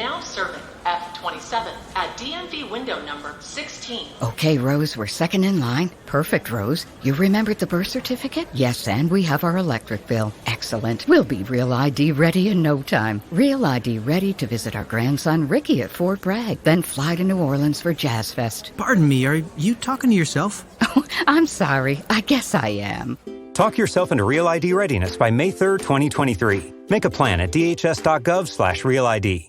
Now serving F27 at DMV window number 16. Okay, Rose, we're second in line. Perfect, Rose. You remembered the birth certificate? Yes, and we have our electric bill. Excellent. We'll be Real ID ready in no time. Real ID ready to visit our grandson Ricky at Fort Bragg, then fly to New Orleans for Jazz Fest. Pardon me, are you talking to yourself? Oh, I'm sorry. I guess I am. Talk yourself into Real ID readiness by May 3rd, 2023. Make a plan at dhs.gov/realid.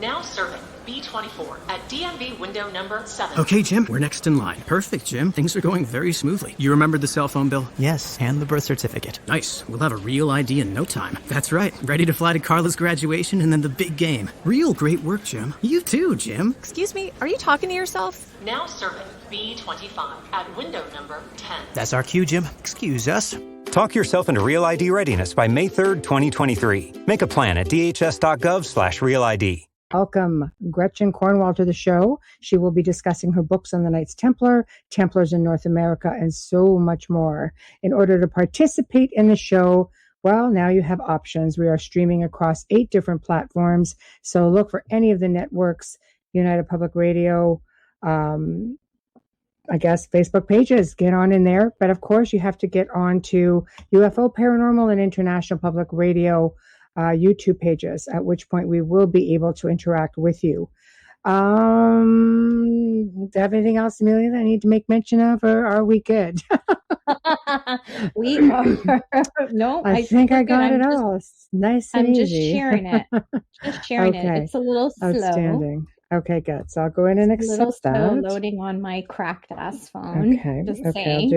Now serving B24 at DMV window number 7. Okay, Jim, we're next in line. Perfect, Jim. Things are going very smoothly. You remembered the cell phone bill? Yes, and the birth certificate. Nice. We'll have a Real ID in no time. That's right. Ready to fly to Carla's graduation and then the big game. Real great work, Jim. You too, Jim. Excuse me, are you talking to yourself? Now serving B25 at window number 10. That's our cue, Jim. Excuse us. Talk yourself into Real ID readiness by May 3rd, 2023. Make a plan at dhs.gov/realid. Welcome Gretchen Cornwall to the show. She will be discussing her books on the Knights Templar, Templars in North America, and so much more. In order to participate in the show, well, now you have options. We are streaming across 8 different platforms. So look for any of the networks, United Public Radio, I guess Facebook pages. Get on in there. But of course, you have to get on to UFO Paranormal and International Public Radio YouTube pages, at which point we will be able to interact with you. Do you have anything else, Amelia, that I need to make mention of, or are we good? We are. No, I think I got it all. Nice and I'm easy. just sharing it. Just sharing it. It's a little slow. Outstanding. Okay, good. So I'll go in and accept Slow that. loading on my cracked ass phone. Okay. Just Okay, saying.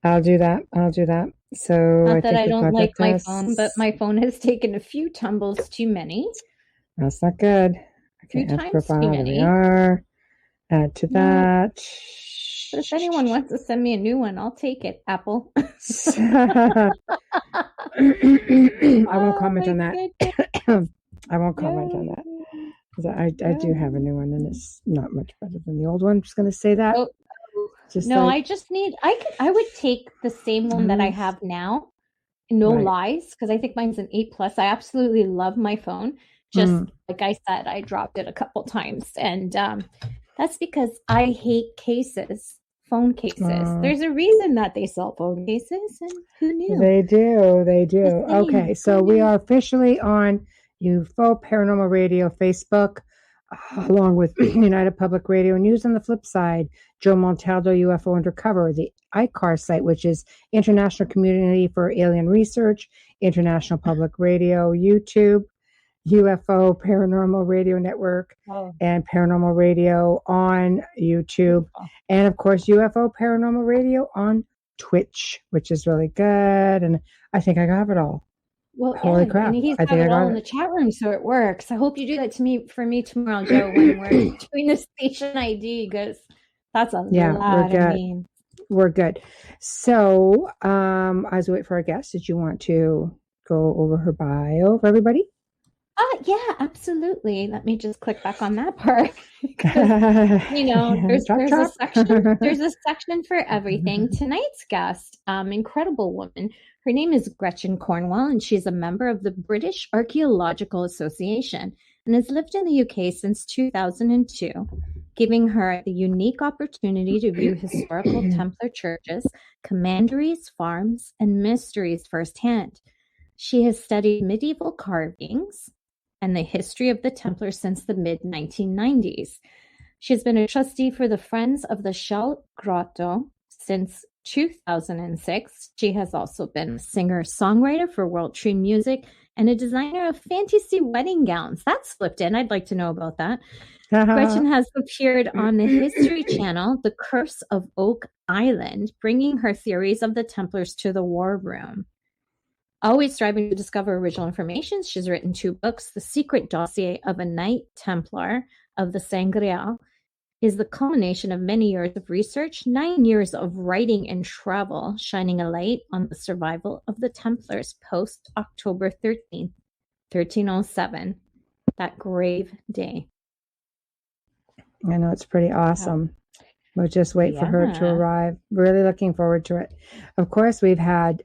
I'll do that. I'll do that. So Not that I think don't like my this. phone, but my phone has taken a few tumbles too many. That's not good. Okay, Few add times profile. too There we many. are. Add to No. that. But if anyone wants to send me a new one, I'll take it, Apple. I won't comment on that. I won't comment on that. 'Cause I do have a new one, and it's not much better than the old one. I'm just going to say that. Oh, Just no, like- I just need. I would take the same one that I have now. No Right. lies, because I think mine's an 8+. I absolutely love my phone. Just like I said, I dropped it a couple times, and that's because I hate cases, phone cases. There's a reason that they sell phone cases, and who knew? They do. They do. Just saying, Okay, so we are officially on UFO Paranormal Radio Facebook, along with United Public Radio News. On the flip side, Joe Montaldo UFO Undercover, the ICAR site, which is International Community for Alien Research, International Public Radio, YouTube, UFO Paranormal Radio Network, and Paranormal Radio on YouTube, and of course UFO Paranormal Radio on Twitch, which is really good. And I think I have it all. Well, Holy yeah, crap. and he's I got think I it got all in it. the chat room, so it works. I hope you do that for me tomorrow, Joe, when we're doing the station ID, because that's a Yeah, lot we're of good. names. We're good. So, as we wait for our guest, did you want to go over her bio for everybody? Yeah, absolutely. Let me just click back on that part. 'Cause, there's a section. There's a section for everything. Tonight's guest, incredible woman. Her name is Gretchen Cornwall, and she's a member of the British Archaeological Association and has lived in the UK since 2002, giving her the unique opportunity to view historical Templar churches, commanderies, farms, and mysteries firsthand. She has studied medieval carvings and the history of the Templars since the mid-1990s. She has been a trustee for the Friends of the Shell Grotto since 2006. She has also been a singer-songwriter for World Tree Music and a designer of fantasy wedding gowns. That slipped in. I'd like to know about that. Gretchen has appeared on the History Channel, The Curse of Oak Island, bringing her theories of the Templars to the War Room. Always striving to discover original information, she's written 2 books. The Secret Dossier of a Knight Templar of the Sangreal is the culmination of many years of research, 9 years of writing and travel, shining a light on the survival of the Templars post-October 13th, 1307, that grave day. I know, it's pretty awesome. We'll just wait for her to arrive. Really looking forward to it. Of course, we've had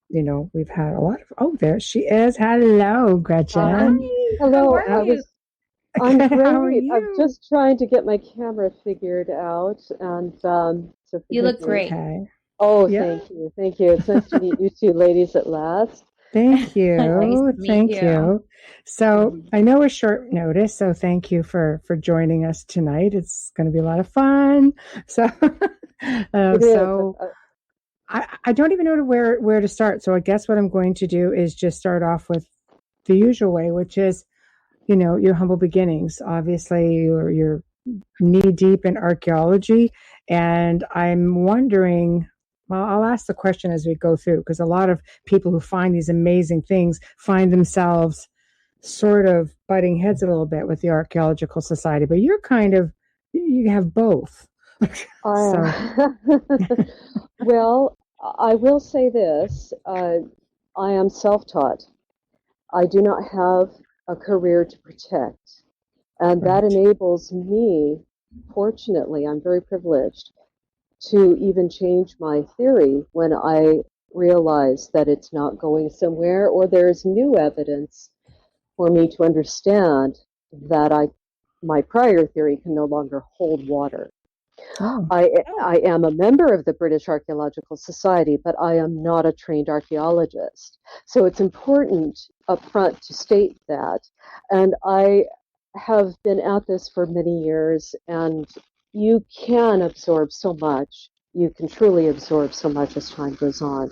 we've had a lot of, oh, there she is. Hello, Gretchen. Hello. How are you? I'm How are great. I'm you? just trying to get my camera figured out, and so You look forgive me. great. Okay. Oh, Yeah. thank you. It's nice to meet you two ladies at last. Thank you. Nice to meet Thank you. you. So I know it's short notice, so thank you for joining us tonight. It's going to be a lot of fun. So, It is. so I don't even know where to start. So I guess what I'm going to do is just start off with the usual way, which is, your humble beginnings. Obviously, you're knee deep in archaeology, and I'm wondering. Well, I'll ask the question as we go through, because a lot of people who find these amazing things find themselves sort of butting heads a little bit with the Archaeological Society. But you have both. Well, I will say this. I am self-taught. I do not have a career to protect, and that Right. enables me, fortunately, I'm very privileged, to even change my theory when I realize that it's not going somewhere or there's new evidence for me to understand that my prior theory can no longer hold water. Oh. I am a member of the British Archaeological Society, but I am not a trained archaeologist. So it's important up front to state that. And I have been at this for many years, and you can absorb so much. You can truly absorb so much as time goes on.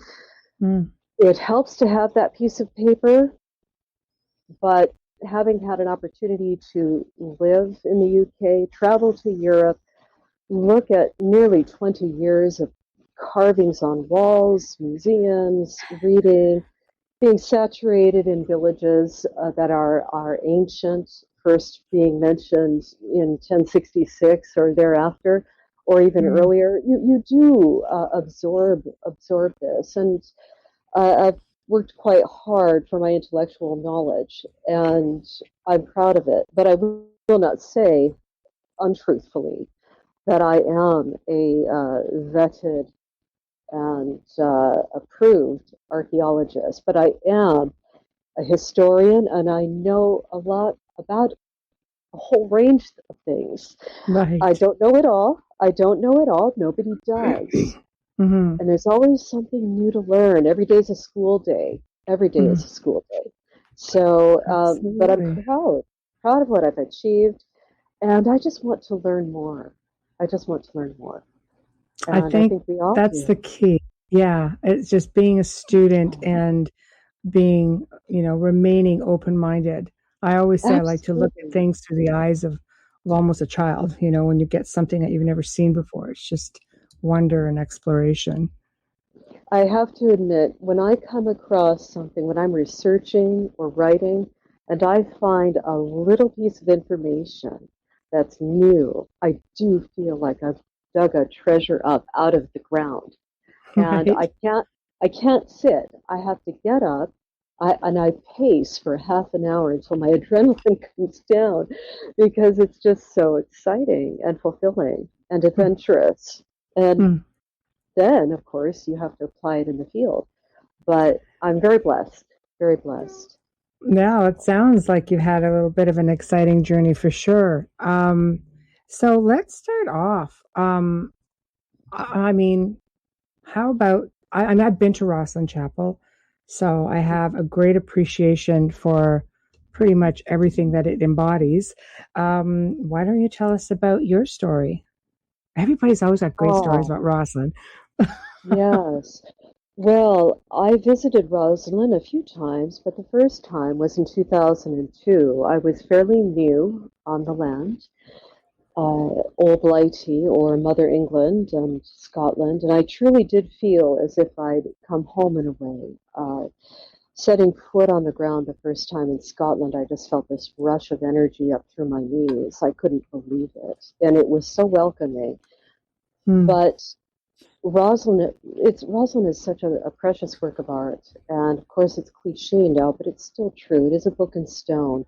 Mm. It helps to have that piece of paper, but having had an opportunity to live in the UK, travel to Europe, look at nearly 20 years of carvings on walls, museums, reading, being saturated in villages that are ancient, first being mentioned in 1066 or thereafter, or even earlier. You do absorb this, and I've worked quite hard for my intellectual knowledge, and I'm proud of it. But I will not say untruthfully that I am a vetted and approved archaeologist, but I am a historian, and I know a lot about a whole range of things. Right. I don't know it all. I don't know it all. Nobody does. Mm-hmm. And there's always something new to learn. Every day is a school day. Every day is a school day. So, but I'm proud of what I've achieved, and I just want to learn more. I just want to learn more. And I think we all that's do. the key. Yeah, it's just being a student and being, remaining open-minded. I always say I like to look at Absolutely. things through the eyes of almost a child, when you get something that you've never seen before. It's just wonder and exploration. I have to admit, when I come across something, when I'm researching or writing, and I find a little piece of information that's new, I do feel like I've dug a treasure up out of the ground. And Right. I can't sit. I have to get up. And I pace for half an hour until my adrenaline comes down, because it's just so exciting and fulfilling and adventurous. And Mm. then, of course, you have to apply it in the field. But I'm very blessed, very blessed. Now it sounds like you've had a little bit of an exciting journey for sure. So let's start off. I mean, how about I've been to Rosslyn Chapel, so I have a great appreciation for pretty much everything that it embodies. Why don't you tell us about your story? Everybody's always got great stories Oh, about Rosslyn. yes. Well, I visited Roslyn a few times, but the first time was in 2002. I was fairly new on the land, Old Blighty or Mother England and Scotland, and I truly did feel as if I'd come home in a way. Setting foot on the ground the first time in Scotland, I just felt this rush of energy up through my knees. I couldn't believe it, and it was so welcoming. Hmm. But Roslyn is such a precious work of art, and of course it's cliche now, but it's still true. It is a book in stone.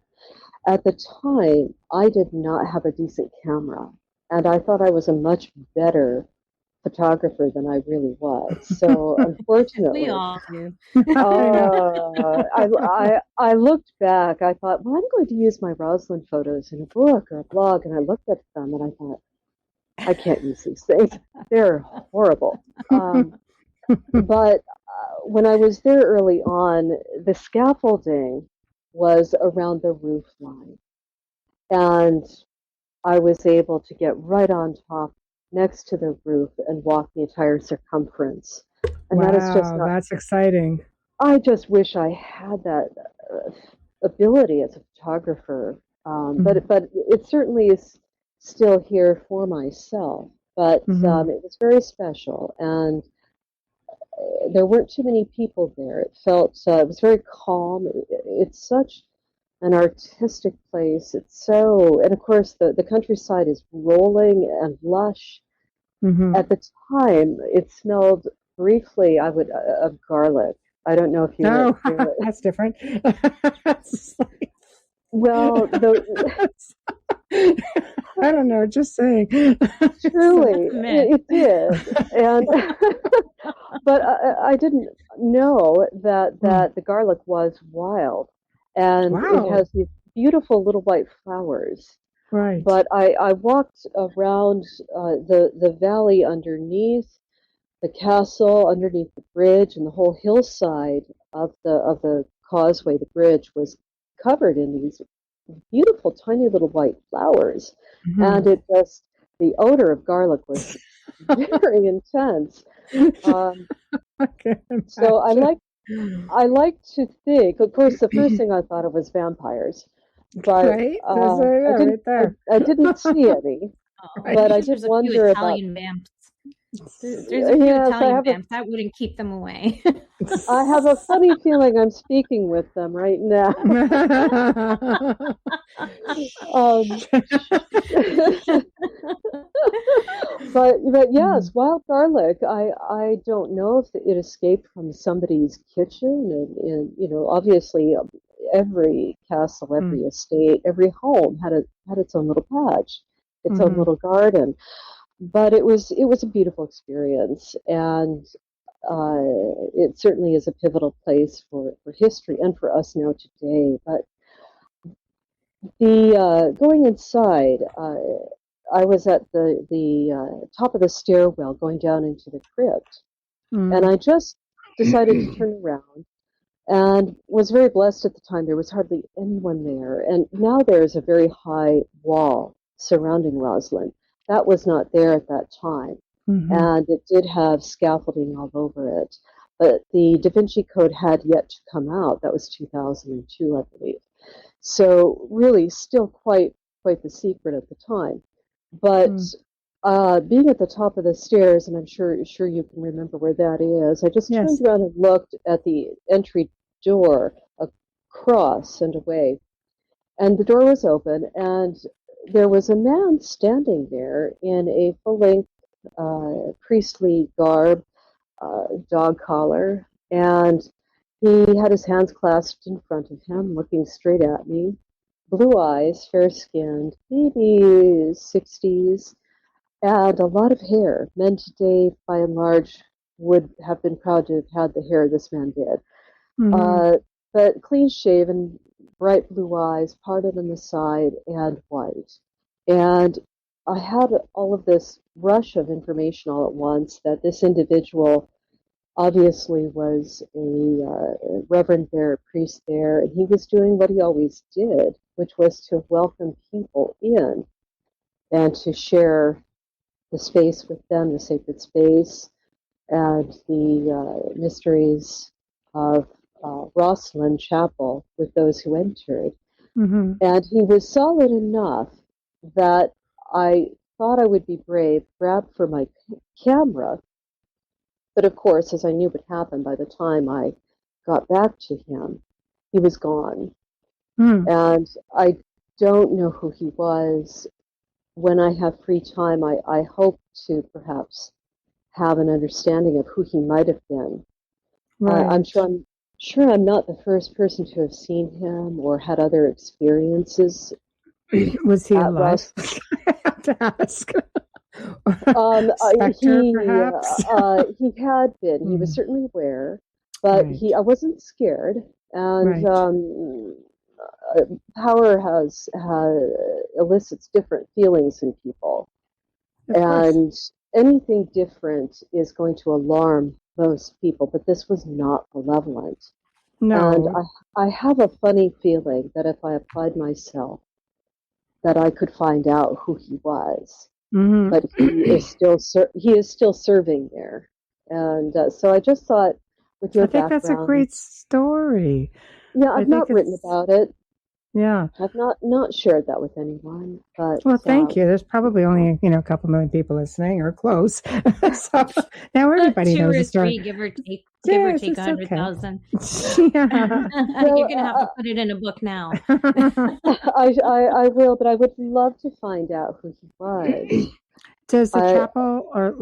At the time, I did not have a decent camera, and I thought I was a much better photographer than I really was. So unfortunately, We all do. I looked back. I thought, well, I'm going to use my Rosalind photos in a book or a blog, and I looked at them and I thought, I can't use these things. They're horrible. But when I was there early on, the scaffolding was around the roof line, and I was able to get right on top next to the roof and walk the entire circumference. And that is just Wow, not, that's exciting. I just wish I had that ability as a photographer. But it certainly is still here for myself. But it was very special, and there weren't too many people there. It felt it was very calm. It's such an artistic place. It's so, and of course the countryside is rolling and lush. At the time, it smelled briefly, of garlic. I don't know if you. Oh, that's different. Well, I don't know. Just saying. Truly, it did, and but I didn't know that the garlic was wild, and it has these beautiful little white flowers. Right. But I walked around the valley underneath the castle, underneath the bridge, and the whole hillside of the causeway. The bridge was covered in these beautiful tiny little white flowers, and the odor of garlic was very intense. So I like to think, of course, the first thing I thought of was vampires, but I didn't see any. But I did wonder about Italian vamps. There's a few Italian vamps that wouldn't keep them away. I have a funny feeling I'm speaking with them right now. But yes, wild garlic. I don't know if it escaped from somebody's kitchen, and obviously every castle, every estate, every home had its own little patch, its own little garden. But it was a beautiful experience, and it certainly is a pivotal place for history and for us now today. But the going inside, I was at the top of the stairwell going down into the crypt, and I just decided to turn around, and was very blessed at the time. There was hardly anyone there, and now there's a very high wall surrounding Rosalind. That was not there at that time, and it did have scaffolding all over it. But the Da Vinci Code had yet to come out. That was 2002, I believe. So really, still quite the secret at the time. But being at the top of the stairs, and I'm sure you can remember where that is, I just turned around and looked at the entry door across and away, and the door was open, and there was a man standing there in a full-length priestly garb, dog collar, and he had his hands clasped in front of him, looking straight at me. Blue eyes, fair-skinned, maybe 60s, and a lot of hair. Men today, by and large, would have been proud to have had the hair this man did. But clean-shaven, bright blue eyes, parted on the side, and white. And I had all of this rush of information all at once that this individual obviously was a reverend there, a priest there, and he was doing what he always did, which was to welcome people in and to share the space with them, the sacred space, and the mysteries of Rosalind Chapel with those who entered. And he was solid enough that I thought I would be brave, grabbed for my camera. But of course, as I knew what happened, by the time I got back to him, he was gone. And I don't know who he was. When I have free time, I hope to perhaps have an understanding of who he might have been. I'm sure I'm not the first person to have seen him or had other experiences. Was he alive? I have to ask. Spectre, perhaps? He had been. He was certainly aware, but Right. I wasn't scared. And Right. power elicits different feelings in people, Of course. and anything different is going to alarm most people. But this was not malevolent, and No. I have a funny feeling that if I applied myself, that I could find out who he was. Hmm. But he is still serving there, and so I just thought, with your I think that's a background, great story. yeah, I I've think not written it's, about it. yeah. I've not shared that with anyone, but Well, thank you. There's probably only, a couple million people listening or close. So now everybody Two knows or the story. three, give or take, give or Yes, take it's okay. 100,000. Yeah. You're gonna have to put it in a book now. I will, but I would love to find out who he was. Does the chapel, or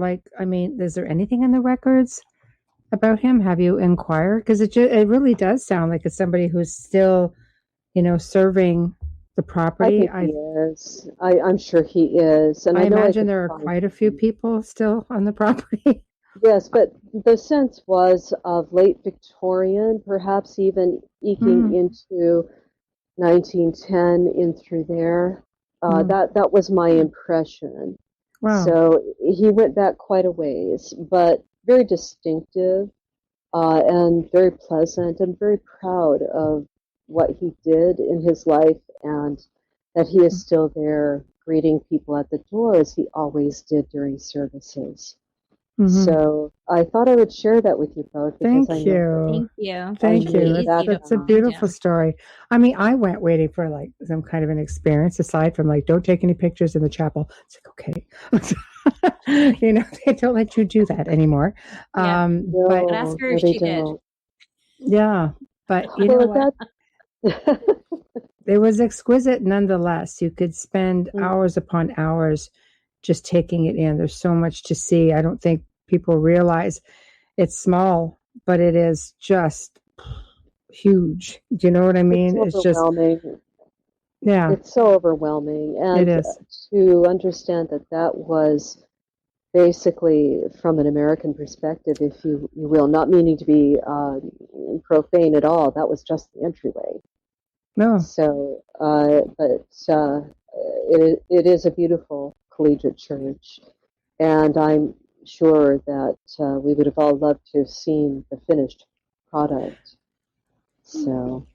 is there anything in the records about him? Have you inquired? Because it really does sound like it's somebody who's still, serving the property. I think he is. I'm sure he is, and I I know imagine could there are find quite a few him. people still on the property. Yes, but the sense was of late Victorian, perhaps even eking into 1910 in through there. That was my impression. Wow. So he went back quite a ways, but very distinctive, and very pleasant, and very proud of what he did in his life, and that he is still there greeting people at the door as he always did during services. So I thought I would share that with you both, because Thank you. Thank you. Thank you. Easy to That's a find, beautiful yeah. story. I mean, I went waiting for some kind of an experience aside from don't take any pictures in the chapel. It's okay. They don't let you do that anymore. Yeah. No, But ask her if they she did. don't. Yeah, but you know what? It was exquisite nonetheless. You could spend hours upon hours just taking it in. There's so much to see. I don't think people realize it's small, but it is just huge. Do you know what I mean? It's overwhelming. Yeah. It's so overwhelming. And It is. to understand that was basically, from an American perspective, if you will, not meaning to be profane at all, that was just the entryway. No. So, but it is a beautiful collegiate church, and I'm sure that we would have all loved to have seen the finished product. So,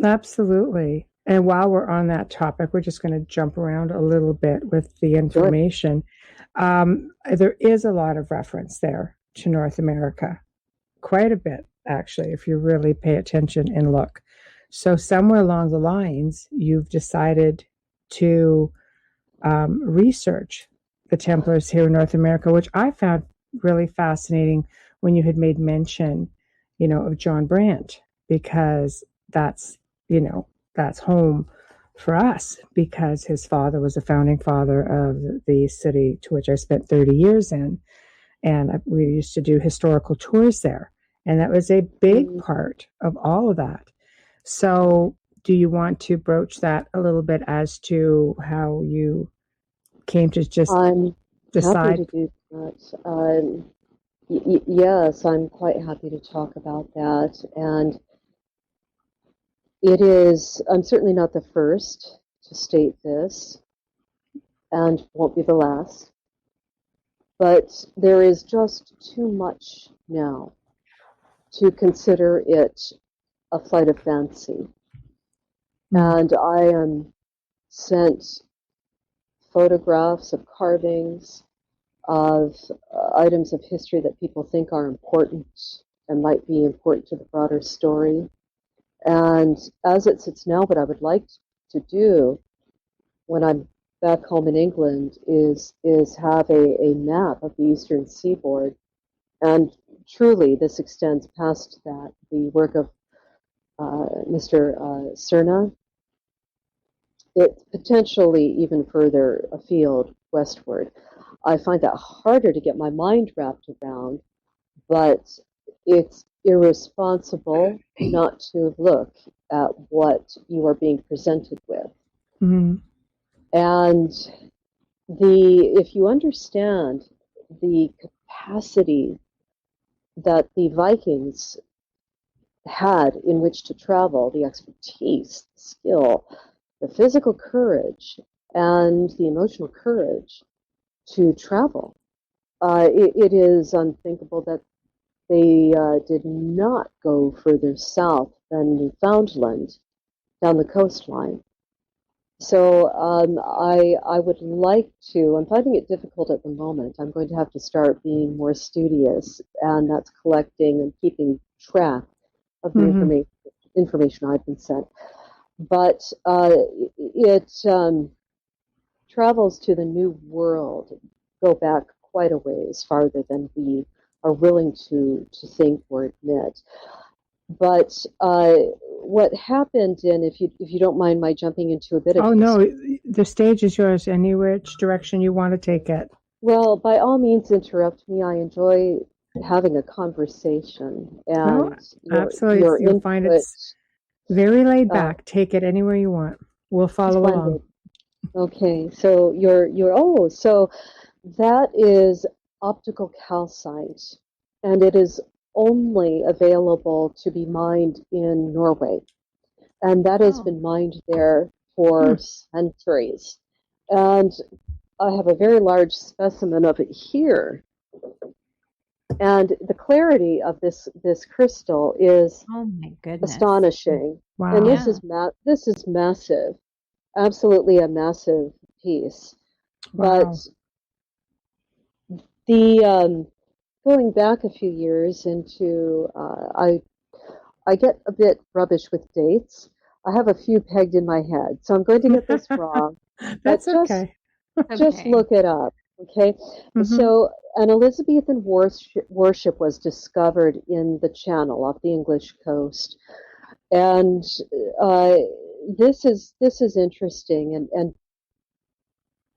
absolutely. And while we're on that topic, we're just going to jump around a little bit with the information. There is a lot of reference there to North America, quite a bit, actually, if you really pay attention and look. So somewhere along the lines, you've decided to research the Templars here in North America, which I found really fascinating when you had made mention, of John Brandt, because that's home for us, because his father was a founding father of the city to which I spent 30 years in. And we used to do historical tours there. And that was a big part of all of that. So do you want to broach that a little bit as to how you came to just decide? Happy to do that. Yes, I'm quite happy to talk about that. And I'm certainly not the first to state this, and won't be the last. But there is just too much now to consider it a flight of fancy. And I am sent photographs of carvings, of items of history that people think are important and might be important to the broader story. And as it sits now, what I would like to do when I'm back home in England is have a map of the eastern seaboard. And truly, this extends past that. The work of Mr. Cerna, it potentially even further afield westward. I find that harder to get my mind wrapped around, but it's irresponsible not to look at what you are being presented with. And if you understand the capacity that the Vikings had in which to travel, the expertise, the skill, the physical courage, and the emotional courage to travel, it is unthinkable that they did not go further south than Newfoundland down the coastline. So I would like to, I'm finding it difficult at the moment. I'm going to have to start being more studious, and that's collecting and keeping track of the information I've been sent. But it travels to the New World, go back quite a ways farther than we are willing to think or admit. But what happened, and if you don't mind my jumping into a bit of no, the stage is yours. Any which direction you want to take it. Well, by all means, interrupt me. I enjoy having a conversation, and absolutely, you'll find it's very laid back. Take it anywhere you want. We'll follow along. Okay, so so that is optical calcite, and it is only available to be mined in Norway, and that has been mined there for centuries. And I have a very large specimen of it here, and the clarity of this crystal is astonishing. Wow. And this is massive, absolutely a massive piece. Wow. But the going back a few years into I get a bit rubbish with dates. I have a few pegged in my head, so I'm going to get this wrong. That's okay. Just look it up, okay? So an Elizabethan worship was discovered in the Channel off the English coast, and this is interesting, and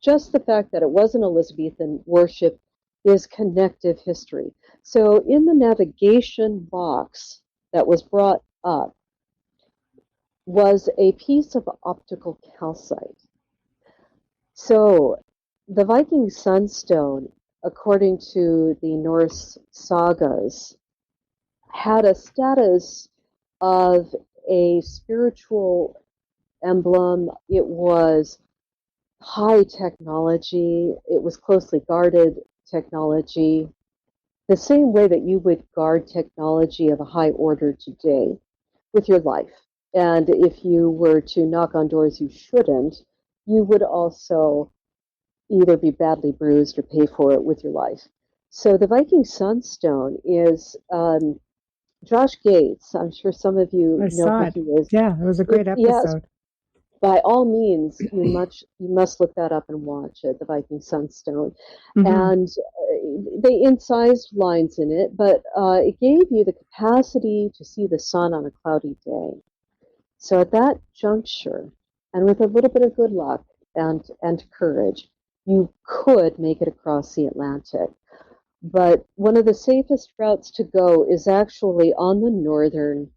just the fact that it was an Elizabethan worship is connective history. So in the navigation box that was brought up was a piece of optical calcite. So the Viking sunstone, according to the Norse sagas, had a status of a spiritual emblem. It was high technology. It was closely guarded technology, the same way that you would guard technology of a high order today with your life. And if you were to knock on doors you shouldn't, you would also either be badly bruised or pay for it with your life. So the Viking Sunstone is Josh Gates. I'm sure some of you know who he is. Yeah, it was a great episode. Yes, by all means, you must look that up and watch it, the Viking Sunstone. And they incised lines in it, but it gave you the capacity to see the sun on a cloudy day. So at that juncture, and with a little bit of good luck and courage, you could make it across the Atlantic. But one of the safest routes to go is actually on the northern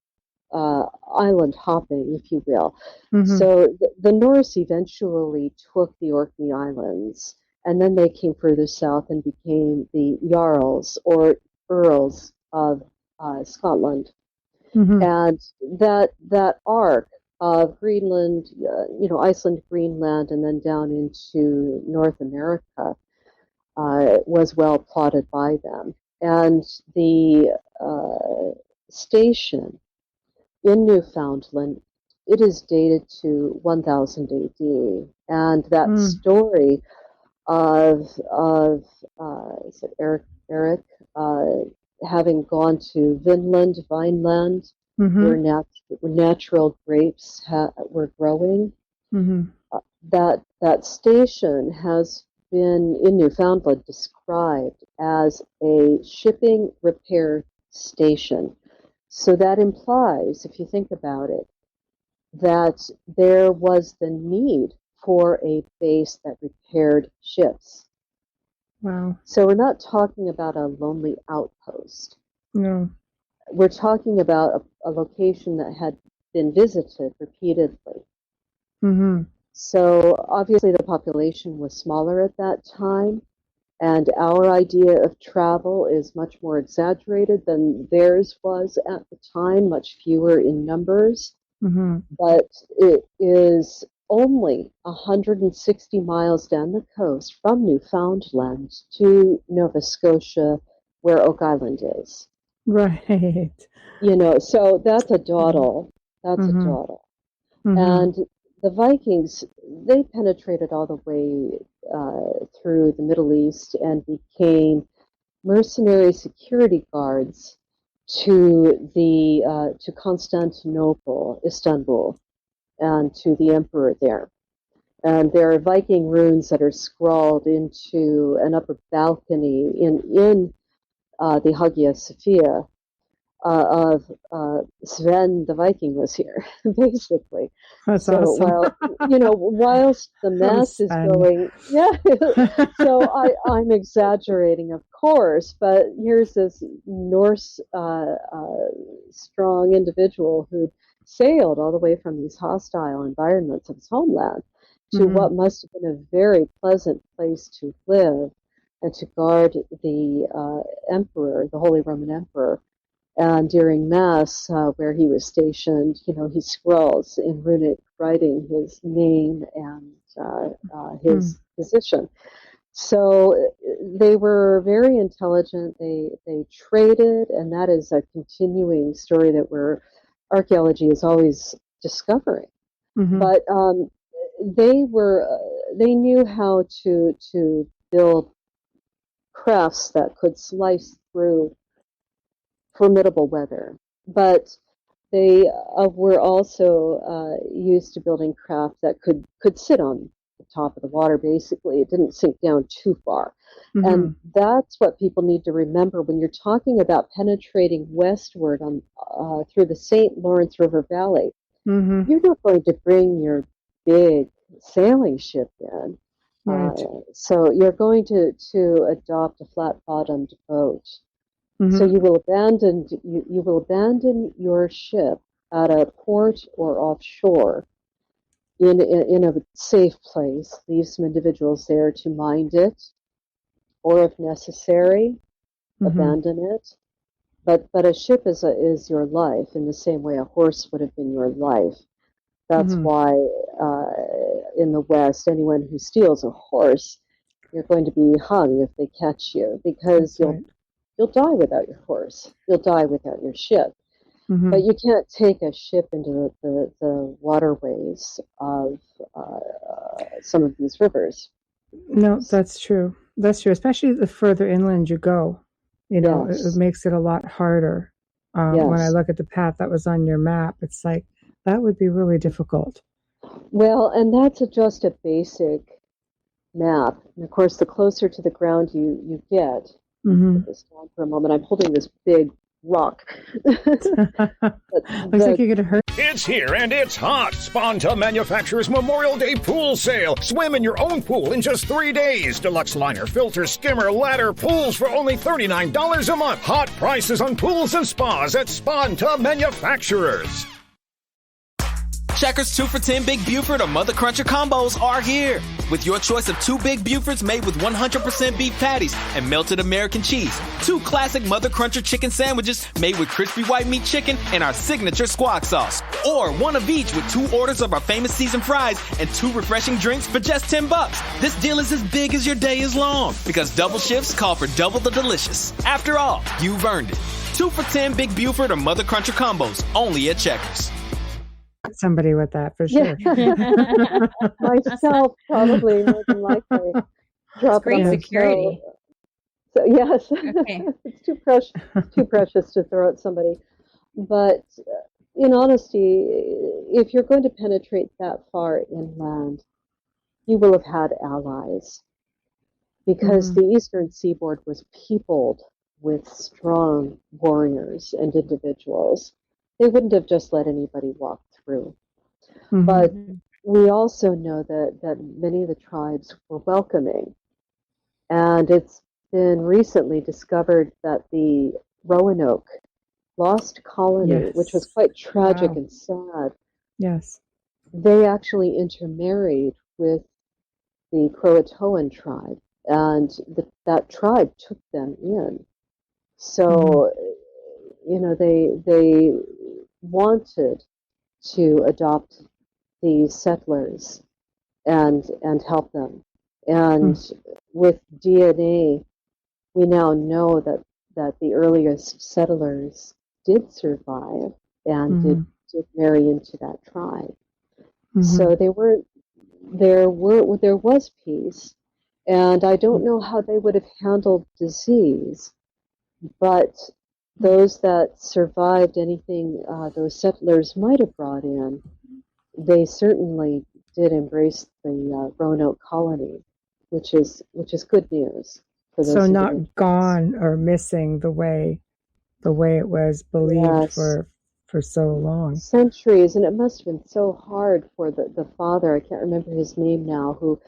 island hopping, if you will. So the Norse eventually took the Orkney Islands, and then they came further south and became the Jarls or Earls of Scotland. And that arc of Greenland, Iceland, Greenland, and then down into North America was well plotted by them. And the station in Newfoundland, it is dated to 1000 AD, and that story of is it Eric having gone to Vineland, where natural grapes were growing. That station has been in Newfoundland described as a shipping repair station. So that implies, if you think about it, that there was the need for a base that repaired ships. Wow. So we're not talking about a lonely outpost. No. We're talking about a location that had been visited repeatedly. So obviously the population was smaller at that time, and our idea of travel is much more exaggerated than theirs was at the time, much fewer in numbers. Mm-hmm. But it is only 160 miles down the coast from Newfoundland to Nova Scotia, where Oak Island is. Right. So that's a dawdle. That's a dawdle. Mm-hmm. And the Vikings, they penetrated all the way through the Middle East and became mercenary security guards to Constantinople, Istanbul, and to the emperor there. And there are Viking runes that are scrawled into an upper balcony in the Hagia Sophia of Sven the Viking was here, basically. That's so awesome. whilst the mass is going, so I'm exaggerating, of course, but here's this Norse strong individual who sailed all the way from these hostile environments of his homeland to what must have been a very pleasant place to live and to guard the emperor, the Holy Roman Emperor. And during Mass, where he was stationed, he scrawls in runic writing his name and his position. So they were very intelligent. They traded, and that is a continuing story that archaeology is always discovering. Mm-hmm. But they knew how to build crafts that could slice through formidable weather, but they were also used to building craft that could sit on the top of the water. Basically, it didn't sink down too far. Mm-hmm. And that's what people need to remember when you're talking about penetrating westward through the St. Lawrence River Valley. Mm-hmm. You're not going to bring your big sailing ship in. Right. So you're going to adopt a flat-bottomed boat. Mm-hmm. So you will abandon your ship at a port or offshore in a safe place. Leave some individuals there to mind it, or if necessary, abandon it. But a ship is your life in the same way a horse would have been your life. That's why in the West, anyone who steals a horse, you're going to be hung if they catch you, because you'll die without your horse. You'll die without your ship. Mm-hmm. But you can't take a ship into the waterways of some of these rivers. No, that's true. That's true. Especially the further inland you go, it makes it a lot harder. When I look at the path that was on your map, it's like, that would be really difficult. Well, and that's just a basic map. And of course, the closer to the ground you get, put this down for a moment. I'm holding this big rock. Looks like you're going to hurt. It's here and it's hot. Sponta Manufacturers Memorial Day Pool Sale. Swim in your own pool in just 3 days. Deluxe liner, filter, skimmer, ladder, pools for only $39 a month. Hot prices on pools and spas at Sponta Manufacturers. Checkers 2 for $10 Big Buford or Mother Cruncher combos are here. With your choice of 2 Big Bufords made with 100% beef patties and melted American cheese. 2 classic Mother Cruncher chicken sandwiches made with crispy white meat chicken and our signature squawk sauce. Or 1 of each with 2 orders of our famous seasoned fries and 2 refreshing drinks for just $10. This deal is as big as your day is long because double shifts call for double the delicious. After all, you've earned it. 2 for $10 Big Buford or Mother Cruncher combos only at Checkers. Somebody with that for sure. Myself, probably, more than likely. Drop great security. So yes, Okay. It's too precious to throw at somebody. But in honesty, if you're going to penetrate that far inland, you will have had allies, because the eastern seaboard was peopled with strong warriors and individuals. They wouldn't have just let anybody walk through. But we also know that many of the tribes were welcoming. And it's been recently discovered that the Roanoke lost colony, which was quite tragic and sad. Yes. they actually intermarried with the Croatoan tribe, and that tribe took them in. So, they wanted to adopt these settlers and help them. And with DNA, we now know that the earliest settlers did survive and did marry into that tribe. So there was peace, and I don't know how they would have handled disease, but those that survived anything those settlers might have brought in, they certainly did embrace the Roanoke colony, which is good news for those. So not gone or missing the way it was believed for so long. Centuries, and it must have been so hard for the father, I can't remember his name now, who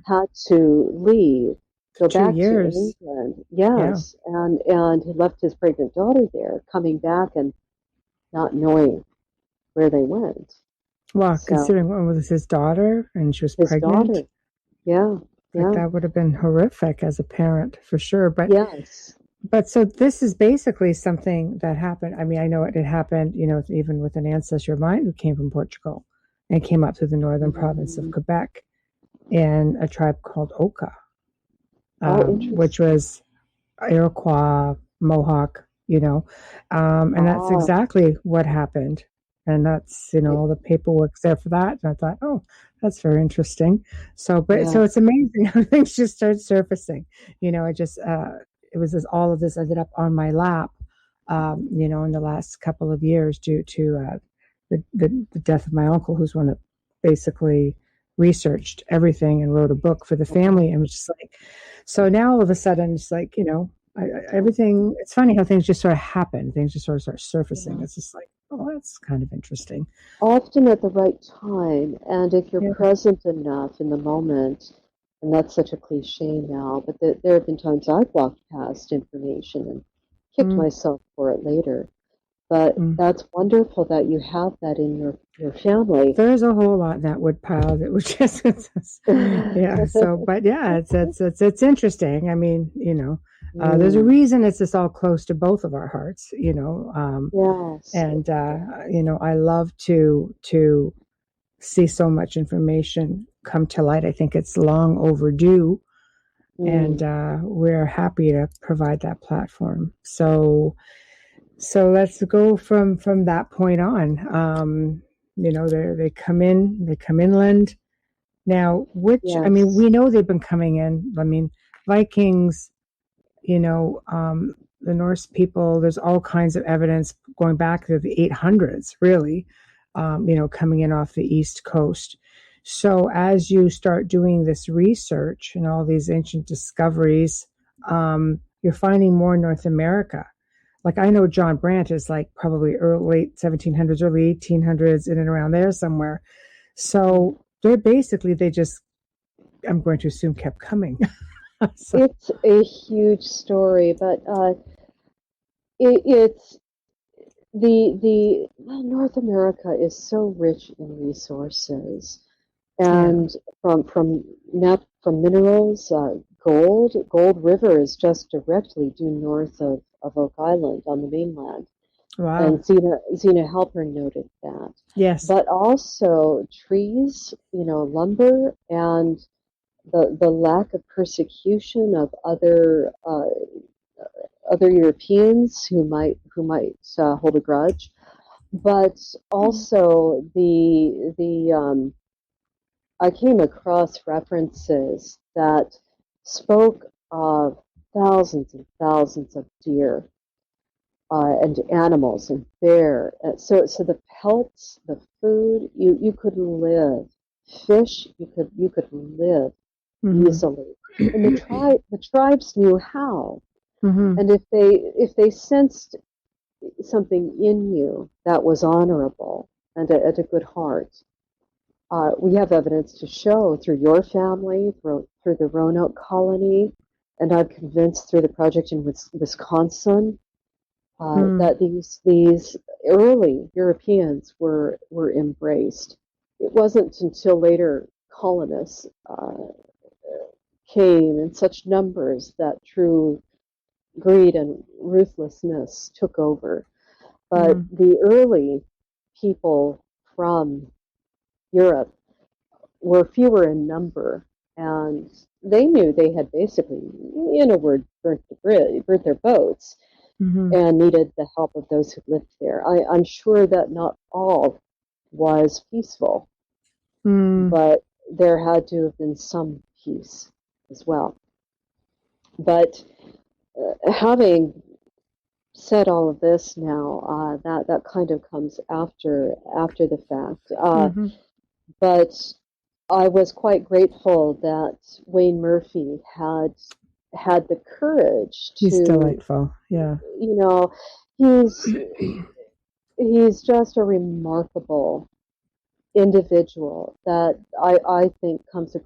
had to leave, go back to England. Yes, and he left his pregnant daughter there, coming back and not knowing where they went. Well, considering one was his daughter and she was pregnant. Daughter. Yeah. That would have been horrific as a parent, for sure. But yes. But so this is basically something that happened. I mean, I know it happened, even with an ancestor of mine who came from Portugal and came up through the northern province of Quebec in a tribe called Oka, which was Iroquois, Mohawk, and that's exactly what happened. And that's, all the paperwork's there for that. And I thought, oh, that's very interesting. So, so it's amazing how things just start surfacing. It was all of this ended up on my lap, in the last couple of years due to the death of my uncle, who's one that basically researched everything and wrote a book for the family. And was just like, so now all of a sudden it's like, everything, it's funny how things just sort of happen. Things just sort of start surfacing. It's just like, oh, that's kind of interesting. Often at the right time. And if you're present enough in the moment, and that's such a cliche now, but there have been times I've walked past information and kicked myself for it later. But that's wonderful that you have that in your family. There's a whole lot in that wood pile that was just, So, but it's interesting. I mean, there's a reason it's just all close to both of our hearts, Yes. And, I love to see so much information come to light. I think it's long overdue, and we're happy to provide that platform. So let's go from that point on. They come inland now. I mean, we know they've been coming in. I mean, Vikings. The Norse people. There's all kinds of evidence going back to the 800s, really. Coming in off the East Coast. So as you start doing this research and all these ancient discoveries, you're finding more North America. Like I know John Brandt is like probably late 1700s, early 1800s, in and around there somewhere. So they just, I'm going to assume, kept coming. So. It's a huge story, but it's North America is so rich in resources, and from minerals, Gold River is just directly due north of Oak Island on the mainland. Wow. And Zena Halpern noted that. Yes. But also trees, lumber, and the lack of persecution of other Europeans who might hold a grudge, but also I came across references that spoke of thousands and thousands of deer and animals and bear. So the pelts, the food, you could live. Fish, you could live easily. And the tribes knew how. And if they sensed something in you that was honorable and at a good heart, we have evidence to show through your family, through the Roanoke colony, and I'm convinced through the project in Wisconsin, that these early Europeans were embraced. it wasn't until later colonists came in such numbers that true greed and ruthlessness took over. But the early people from Europe were fewer in number, and they knew they had basically, in a word, burnt their boats, and needed the help of those who lived there. I'm sure that not all was peaceful, but there had to have been some peace as well. But having said all of this now, that kind of comes after the fact. But I was quite grateful that Wayne Murphy had the courage to. He's delightful. Yeah. You know, he's just a remarkable individual that I think comes through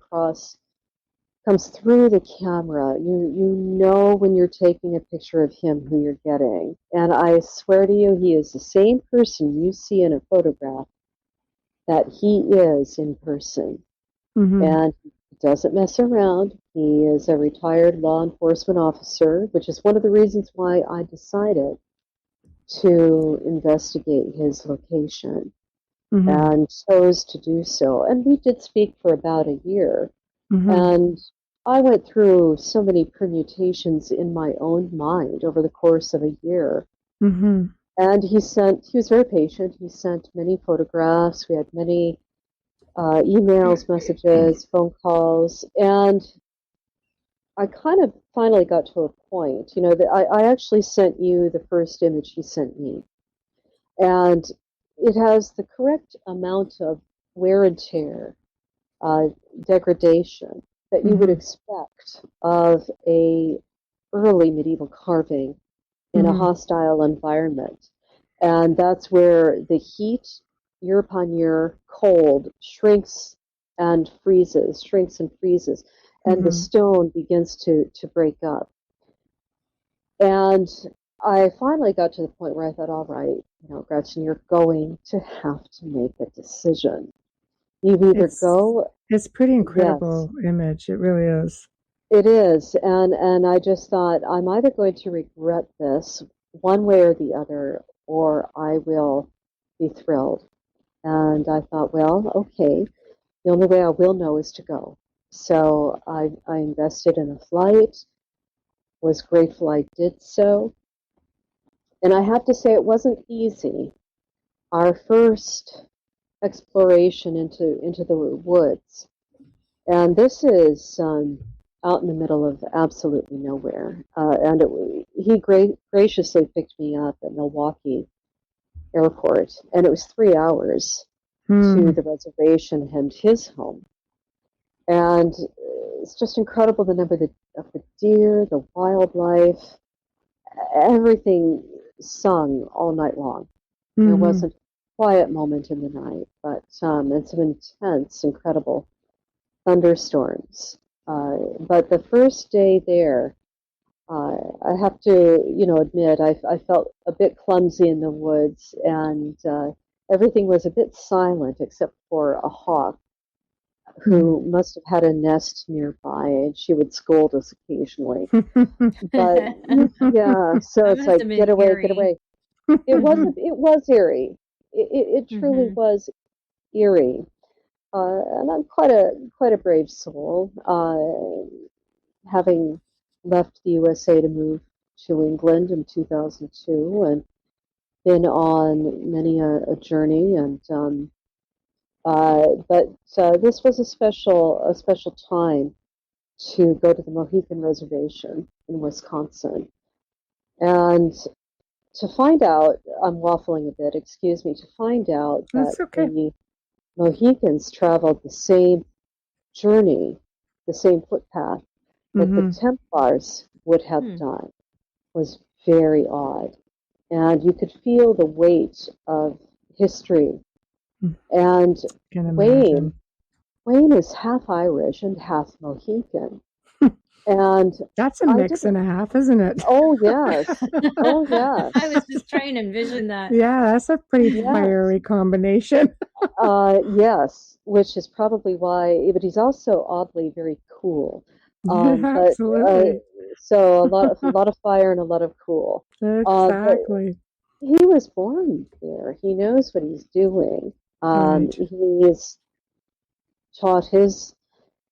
the camera. You know when you're taking a picture of him who you're getting. And I swear to you, he is the same person you see in a photograph that he is in person. And he doesn't mess around. He is a retired law enforcement officer, which is one of the reasons why I decided to investigate his location and chose to do so. And we did speak for about a year. And I went through so many permutations in my own mind over the course of a year. And he was very patient. He sent many photographs. We had many emails, messages, phone calls, and I kind of finally got to a point, that I actually sent you the first image he sent me, and it has the correct amount of wear and tear, degradation that you would expect of a early medieval carving in a hostile environment. And that's where the heat, year upon year, cold, shrinks and freezes, and the stone begins to break up. And I finally got to the point where I thought, all right, Gretchen, you're going to have to make a decision. You either go. It's pretty incredible image. It really is. It is. And I just thought, I'm either going to regret this one way or the other, or I will be thrilled. And I thought, well, okay, the only way I will know is to go. So I invested in a flight, was grateful I did so. And I have to say, it wasn't easy. Our first exploration into the woods, and this is out in the middle of absolutely nowhere. And he graciously picked me up at Milwaukee Airport, and it was 3 hours to the reservation and his home. And it's just incredible, the number of the deer, the wildlife, everything sung all night long. There wasn't a quiet moment in the night, but and some intense, incredible thunderstorms. But the first day there, I have to, admit, I felt a bit clumsy in the woods, and everything was a bit silent except for a hawk who must have had a nest nearby, and she would scold us occasionally. But yeah, so it's like, get away, get away. It was eerie. It truly was eerie. And I'm quite a brave soul, having left the USA to move to England in 2002, and been on many a journey. And but this was a special time to go to the Mohican Reservation in Wisconsin, and to find out, I'm waffling a bit, excuse me, to find out that the Mohicans traveled the same journey, the same footpath that the Templars would have done was very odd. And you could feel the weight of history. And Wayne is half Irish and half Mohican. And that's a mix and a half, isn't it? Oh, yes. Oh, yes. I was just trying to envision that. Yeah, that's a pretty fiery combination. Yes, which is probably why, but he's also oddly very cool. Absolutely. So a lot of fire and a lot of cool. Exactly. He was born there. He knows what he's doing. Right. He's taught his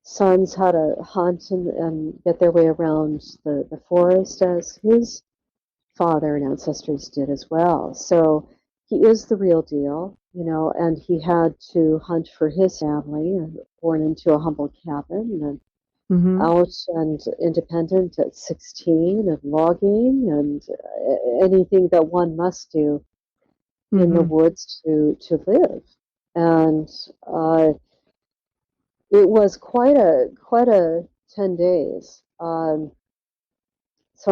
sons how to hunt and get their way around the forest as his father and ancestors did as well. So he is the real deal, you know, and he had to hunt for his family and born into a humble cabin and out and independent at 16 and logging and anything that one must do in the woods to live. And it was quite a 10 days. So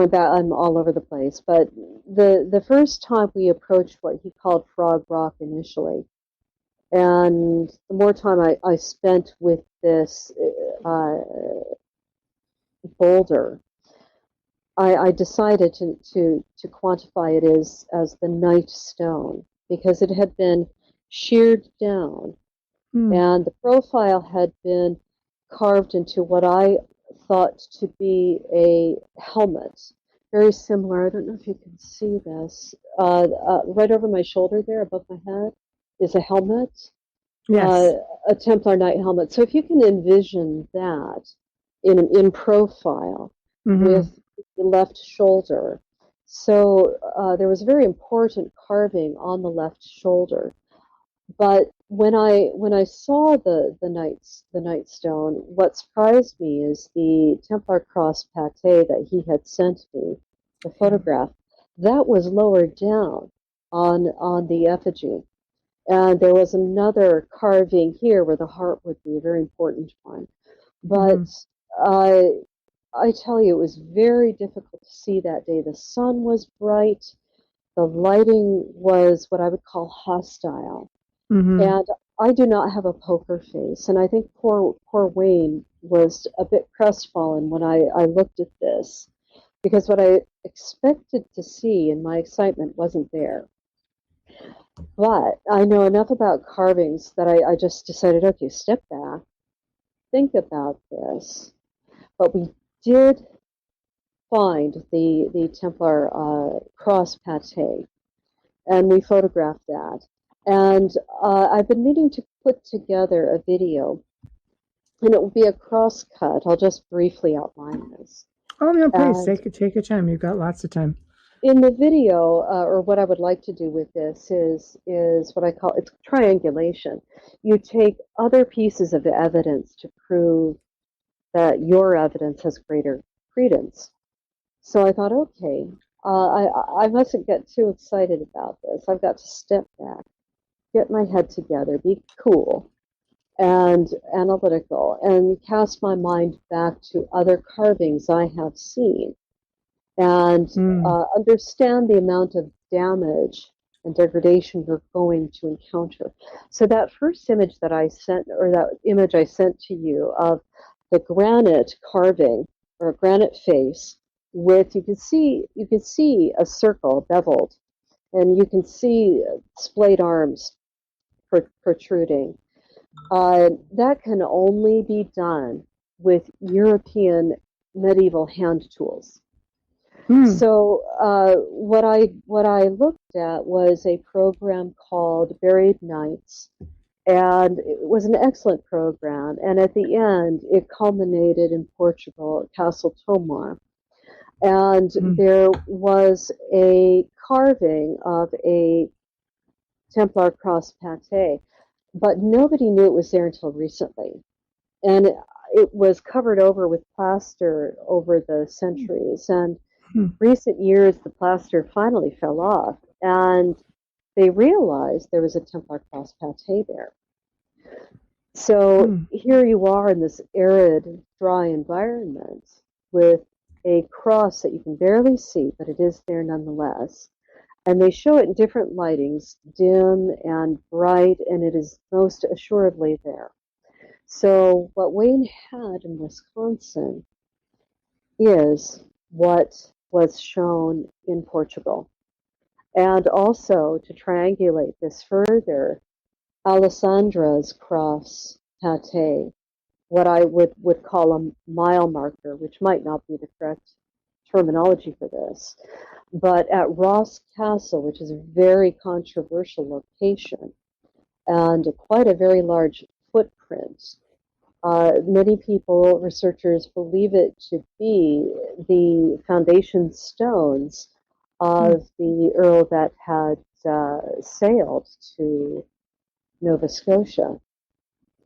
I'm all over the place. But the first time we approached what he called Frog Rock initially, and the more time I spent with this boulder, I decided to quantify it as the Knight Stone, because it had been sheared down, and the profile had been carved into what I thought to be a helmet, very similar. I don't know if you can see this. Right over my shoulder there, above my head, is a helmet. Yes. A Templar Knight helmet. So if you can envision that in profile with the left shoulder. So there was a very important carving on the left shoulder. But when I saw the Knight Stone, what surprised me is the Templar cross pate that he had sent me, the photograph, that was lowered down on the effigy. And there was another carving here where the heart would be a very important one. But I tell you, it was very difficult to see that day. The sun was bright. The lighting was what I would call hostile. And I do not have a poker face. And I think poor Wayne was a bit crestfallen when I looked at this, because what I expected to see in my excitement wasn't there. But I know enough about carvings that I just decided, okay, step back, think about this. But we did find the Templar cross pate, and we photographed that. And I've been meaning to put together a video, and it will be a cross cut. I'll just briefly outline this. Oh, no, please, take your time. You've got lots of time. In the video, or what I would like to do with this is what I call, it's triangulation. You take other pieces of evidence to prove that your evidence has greater credence. So I thought, okay, I mustn't get too excited about this. I've got to step back, get my head together, be cool and analytical, and cast my mind back to other carvings I have seen, and understand the amount of damage and degradation we're going to encounter. So that first image that I sent, or that image I sent to you of the granite carving or a granite face with, you can see a circle beveled, and you can see splayed arms protruding. That can only be done with European medieval hand tools. So what I looked at was a program called Buried Knights, and it was an excellent program. And at the end, it culminated in Portugal at Castle Tomar, and there was a carving of a Templar cross pate, but nobody knew it was there until recently, and it was covered over with plaster over the centuries. And recent years, the plaster finally fell off, and they realized there was a Templar cross pate there. So here you are in this arid, dry environment with a cross that you can barely see, but it is there nonetheless. And they show it in different lightings, dim and bright, and it is most assuredly there. So what Wayne had in Wisconsin is what was shown in Portugal. And also, to triangulate this further, Alessandra's cross pate, what I would call a mile marker, which might not be the correct terminology for this, but at Ross Castle, which is a very controversial location and quite a very large footprint, many people, researchers, believe it to be the foundation stones of the earl that had sailed to Nova Scotia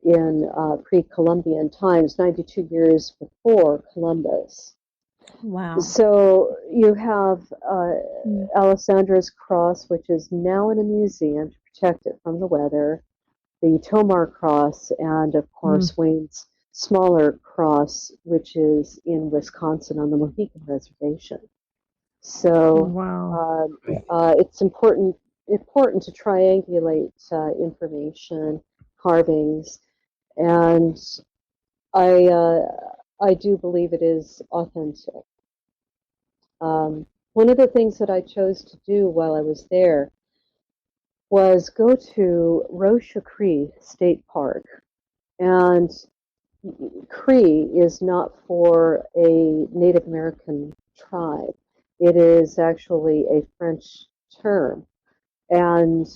in pre-Columbian times, 92 years before Columbus. Wow. So you have Alessandra's cross, which is now in a museum to protect it from the weather, the Tomar cross, and of course Wayne's smaller cross, which is in Wisconsin on the Mohican Reservation. So it's important to triangulate information, carvings, and I do believe it is authentic. One of the things that I chose to do while I was there was go to Roche Cree State Park. And Cree is not for a Native American tribe. It is actually a French term. And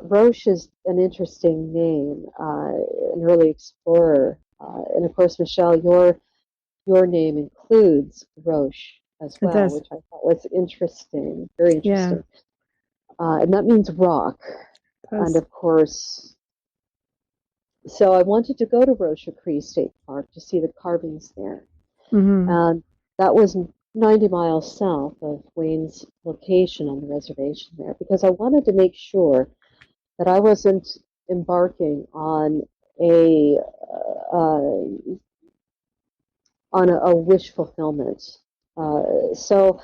Roche is an interesting name, an early explorer. And of course, Michelle, your name includes Roche as well, which I thought was interesting, very interesting. Yeah. And that means rock. And of course, so I wanted to go to Roche Cree State Park to see the carvings there. And that was 90 miles south of Wayne's location on the reservation there, because I wanted to make sure that I wasn't embarking on a wish fulfillment. So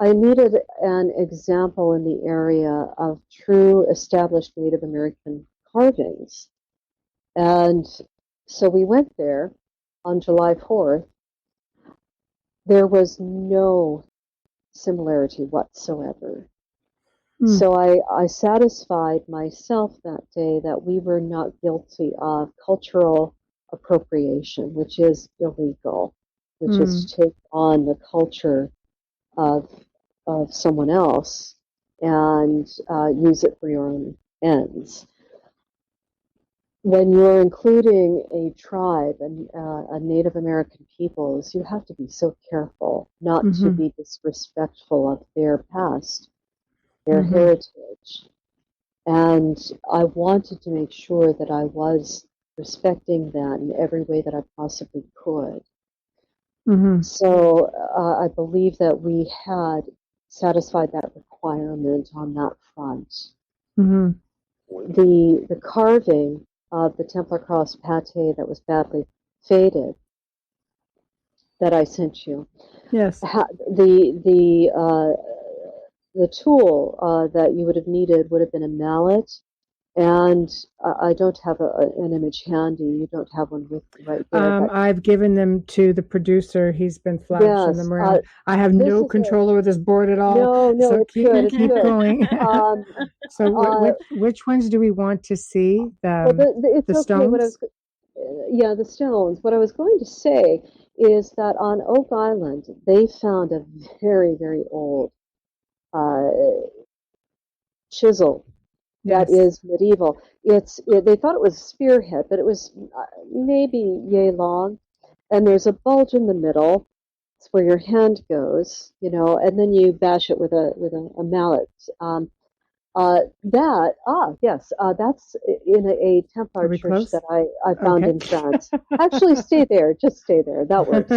I needed an example in the area of true established Native American carvings. And so we went there on July 4th. There was no similarity whatsoever. So I satisfied myself that day that we were not guilty of cultural appropriation, which is illegal, which is to take on the culture of someone else and use it for your own ends. When you're including a tribe and a Native American peoples, you have to be so careful not to be disrespectful of their past, their heritage. And I wanted to make sure that I was respecting that in every way that I possibly could. So I believe that we had satisfied that requirement on that front. The carving of the Templar cross pate that was badly faded that I sent you. Yes. The tool that you would have needed would have been a mallet, and I don't have an image handy. You don't have one with you right there. I've given them to the producer. He's been flashing them around. I have no control over this board at all. No, so it's keep good. going. So which ones do we want to see? The stones? The stones. What I was going to say is that on Oak Island, they found a very, very old chisel that is medieval. They thought it was a spearhead, but it was maybe yay long, and there's a bulge in the middle. It's where your hand goes, and then you bash it with a mallet. That's in a Templar church that I found in France. Actually, stay there. Just stay there. That works.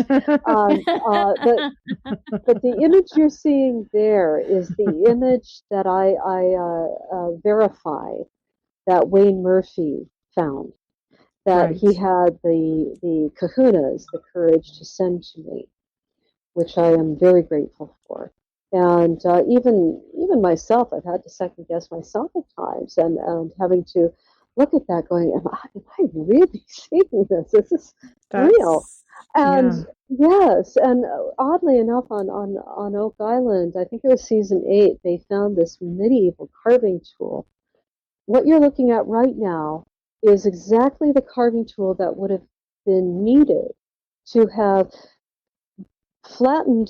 But the image you're seeing there is the image that I verified that Wayne Murphy found. That he had the kahunas, the courage to send to me, which I am very grateful for. And even myself, I've had to second guess myself at times, and having to look at that, going, "Am I really seeing this? This is real." And Yes, and oddly enough, on Oak Island, I think it was season 8, they found this medieval carving tool. What you're looking at right now is exactly the carving tool that would have been needed to have flattened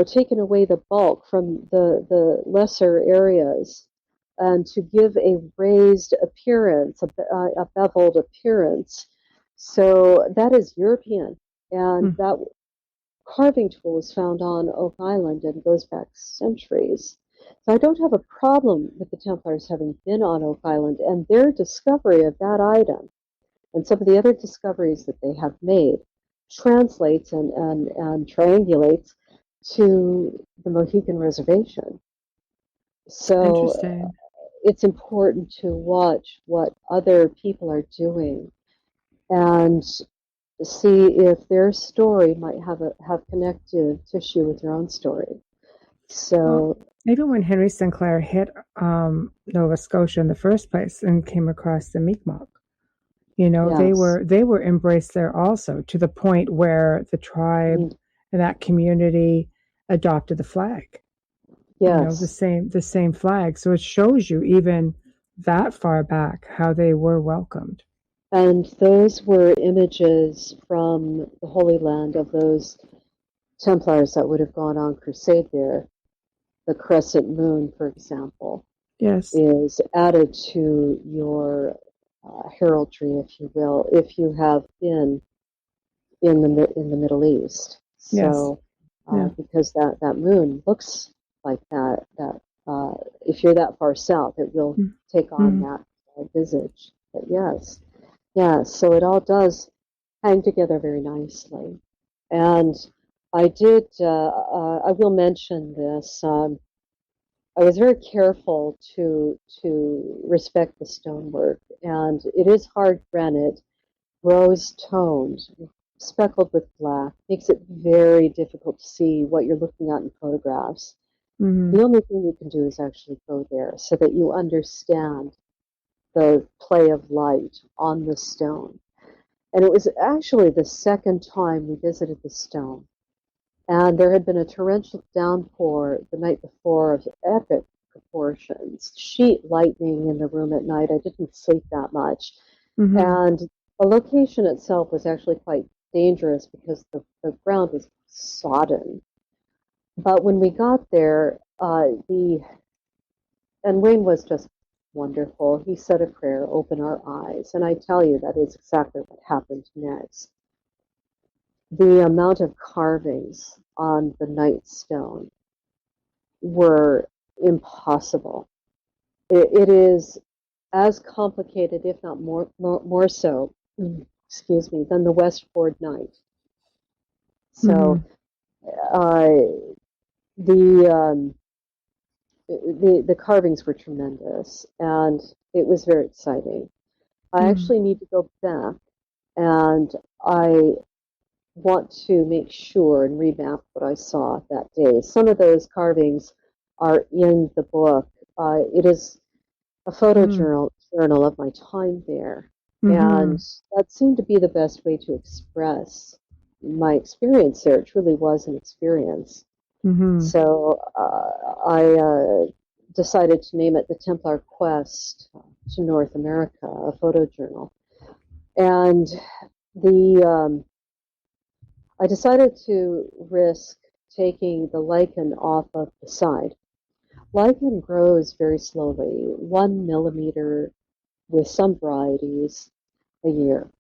taken away the bulk from the lesser areas, and to give a raised appearance, a beveled appearance. So that is European, and that carving tool was found on Oak Island and goes back centuries. So I don't have a problem with the Templars having been on Oak Island, and their discovery of that item and some of the other discoveries that they have made translates and triangulates to the Mohican Reservation. So it's important to watch what other people are doing and see if their story might have connective tissue with your own story. So even when Henry Sinclair hit Nova Scotia in the first place and came across the Mi'kmaq, they were embraced there also, to the point where the tribe and that community adopted the flag. Yes. The same flag. So it shows you even that far back how they were welcomed. And those were images from the Holy Land of those Templars that would have gone on crusade there. The crescent moon, for example, is added to your heraldry, if you will, if you have been in the Middle East. So, because that moon looks like that if you're that far south, it will take on that visage. But yes, so it all does hang together very nicely. And I will mention this. I was very careful to respect the stonework, and it is hard granite, rose toned, speckled with black, makes it very difficult to see what you're looking at in photographs. The only thing you can do is actually go there so that you understand the play of light on the stone. And it was actually the second time we visited the stone. And there had been a torrential downpour the night before of epic proportions, sheet lightning in the room at night. I didn't sleep that much. And the location itself was actually quite dangerous because the ground was sodden. But when we got there, and Wayne was just wonderful. He said a prayer, open our eyes. And I tell you, that is exactly what happened next. The amount of carvings on the Knight stone were impossible. It is as complicated, if not more so, excuse me, than the Westford Knight. So the carvings were tremendous, and it was very exciting. I actually need to go back, and I want to make sure and remap what I saw that day. Some of those carvings are in the book. It is a photo journal of my time there, and that seemed to be the best way to express my experience there. It truly was an experience. So I decided to name it the Templar Quest to North America, a photo journal. And I decided to risk taking the lichen off of the side. Lichen grows very slowly, 1 millimeter with some varieties a year.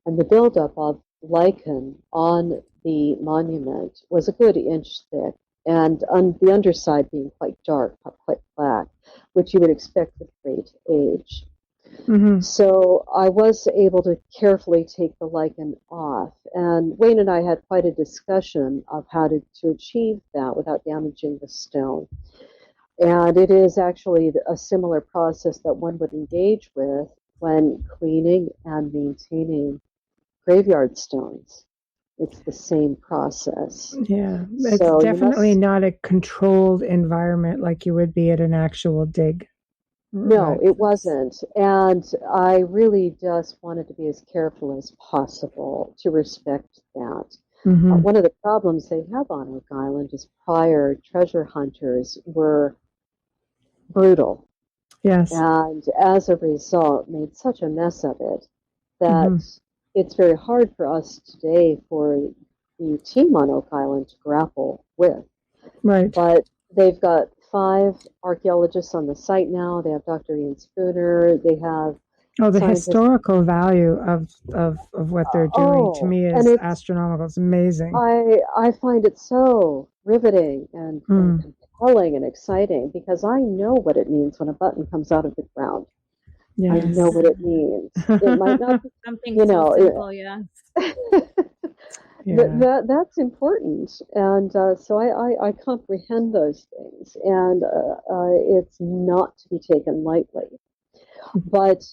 And the buildup of lichen on the monument was a good inch thick, and on the underside being quite dark, not quite black, which you would expect with great age. So I was able to carefully take the lichen off, and Wayne and I had quite a discussion of how to achieve that without damaging the stone. And it is actually a similar process that one would engage with when cleaning and maintaining graveyard stones. It's the same process. Yeah, it's definitely not a controlled environment like you would be at an actual dig. No, Right. it wasn't. And I really just wanted to be as careful as possible to respect that. Mm-hmm. One of the problems they have on Oak Island is prior treasure hunters were brutal. Yes. And as a result, made such a mess of it that Mm-hmm. it's very hard for us today for the team on Oak Island to grapple with. Right. But they've got 5 archaeologists on the site now. They have Dr. Ian Spooner. They have The scientists. historical value of what they're doing to me is astronomical. It's amazing. I find it so riveting and compelling and exciting because I know what it means when a button comes out of the ground. Yes. I know what it means. It might not be something so simple, yeah. That's important, and so I comprehend those things, and it's not to be taken lightly. But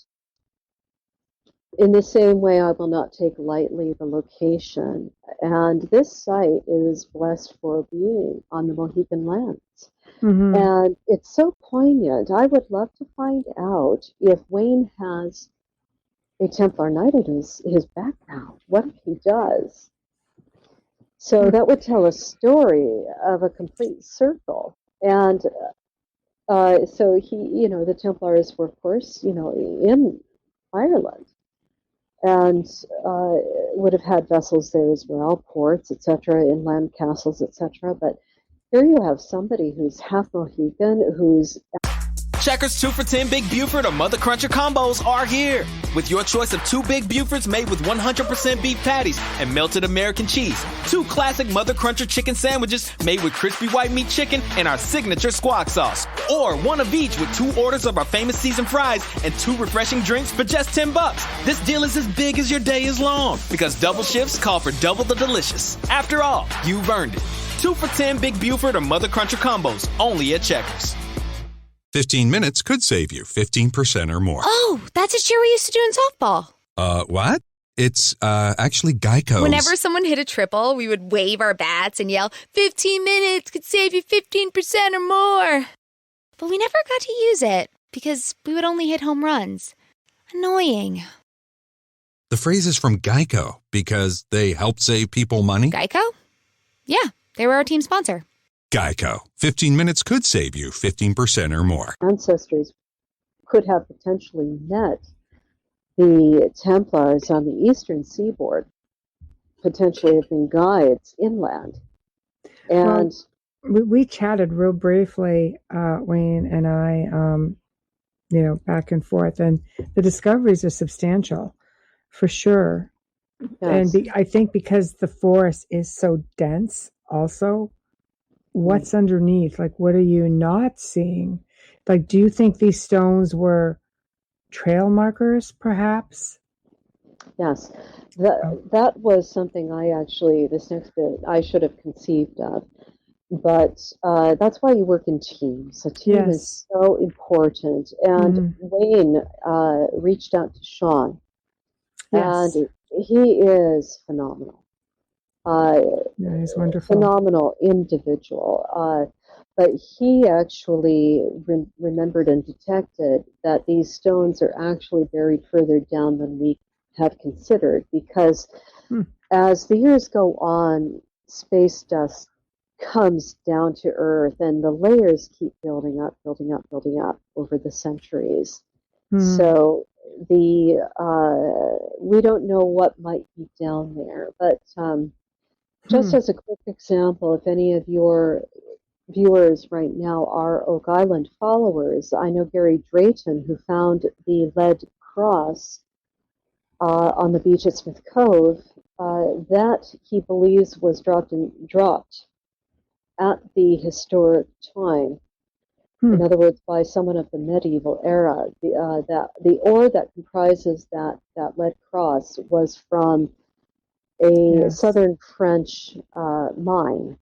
in the same way, I will not take lightly the location, and this site is blessed for being on the Mohican lands. Mm-hmm. And it's so poignant. I would love to find out if Wayne has a Templar Knight in his background. What if he does? So that would tell a story of a complete circle. And so he, the Templars were, of course, in Ireland and would have had vessels there as well, ports, etc., inland castles, etc. But here you have somebody who's half Mohican, who's... Checkers 2 for $10 Big Buford or Mother Cruncher combos are here. With your choice of 2 Big Bufords made with 100% beef patties and melted American cheese. 2 classic Mother Cruncher chicken sandwiches made with crispy white meat chicken and our signature squawk sauce. Or 1 of each with 2 orders of our famous seasoned fries and 2 refreshing drinks for just $10. This deal is as big as your day is long because double shifts call for double the delicious. After all, you've earned it. 2 for $10 Big Buford or Mother Cruncher combos only at Checkers. 15 minutes could save you 15% or more. Oh, that's a cheer we used to do in softball. What? It's actually Geico. Whenever someone hit a triple, we would wave our bats and yell, 15 minutes could save you 15% or more. But we never got to use it because we would only hit home runs. Annoying. The phrase is from Geico because they help save people money. Geico? Yeah, they were our team sponsor. Geico. 15 minutes could save you 15% or more. Ancestors could have potentially met the Templars on the eastern seaboard, potentially have been guides inland. And we chatted real briefly, Wayne and I, back and forth, and the discoveries are substantial, for sure. Yes. And I think because the forest is so dense also, what's underneath? Like, what are you not seeing? Like, do you think these stones were trail markers, perhaps? Yes. That was something this next bit, I should have conceived of. But that's why you work in teams. A team is so important. And Wayne reached out to Sean. Yes. And he is phenomenal. He's wonderful. Phenomenal individual. But he actually remembered and detected that these stones are actually buried further down than we have considered because as the years go on, space dust comes down to Earth and the layers keep building up over the centuries. So we don't know what might be down there, but just as a quick example, if any of your viewers right now are Oak Island followers, I know Gary Drayton, who found the lead cross on the beach at Smith Cove, that he believes was dropped at the historic time. In other words, by someone of the medieval era. The ore that comprises that lead cross was from a southern French mine,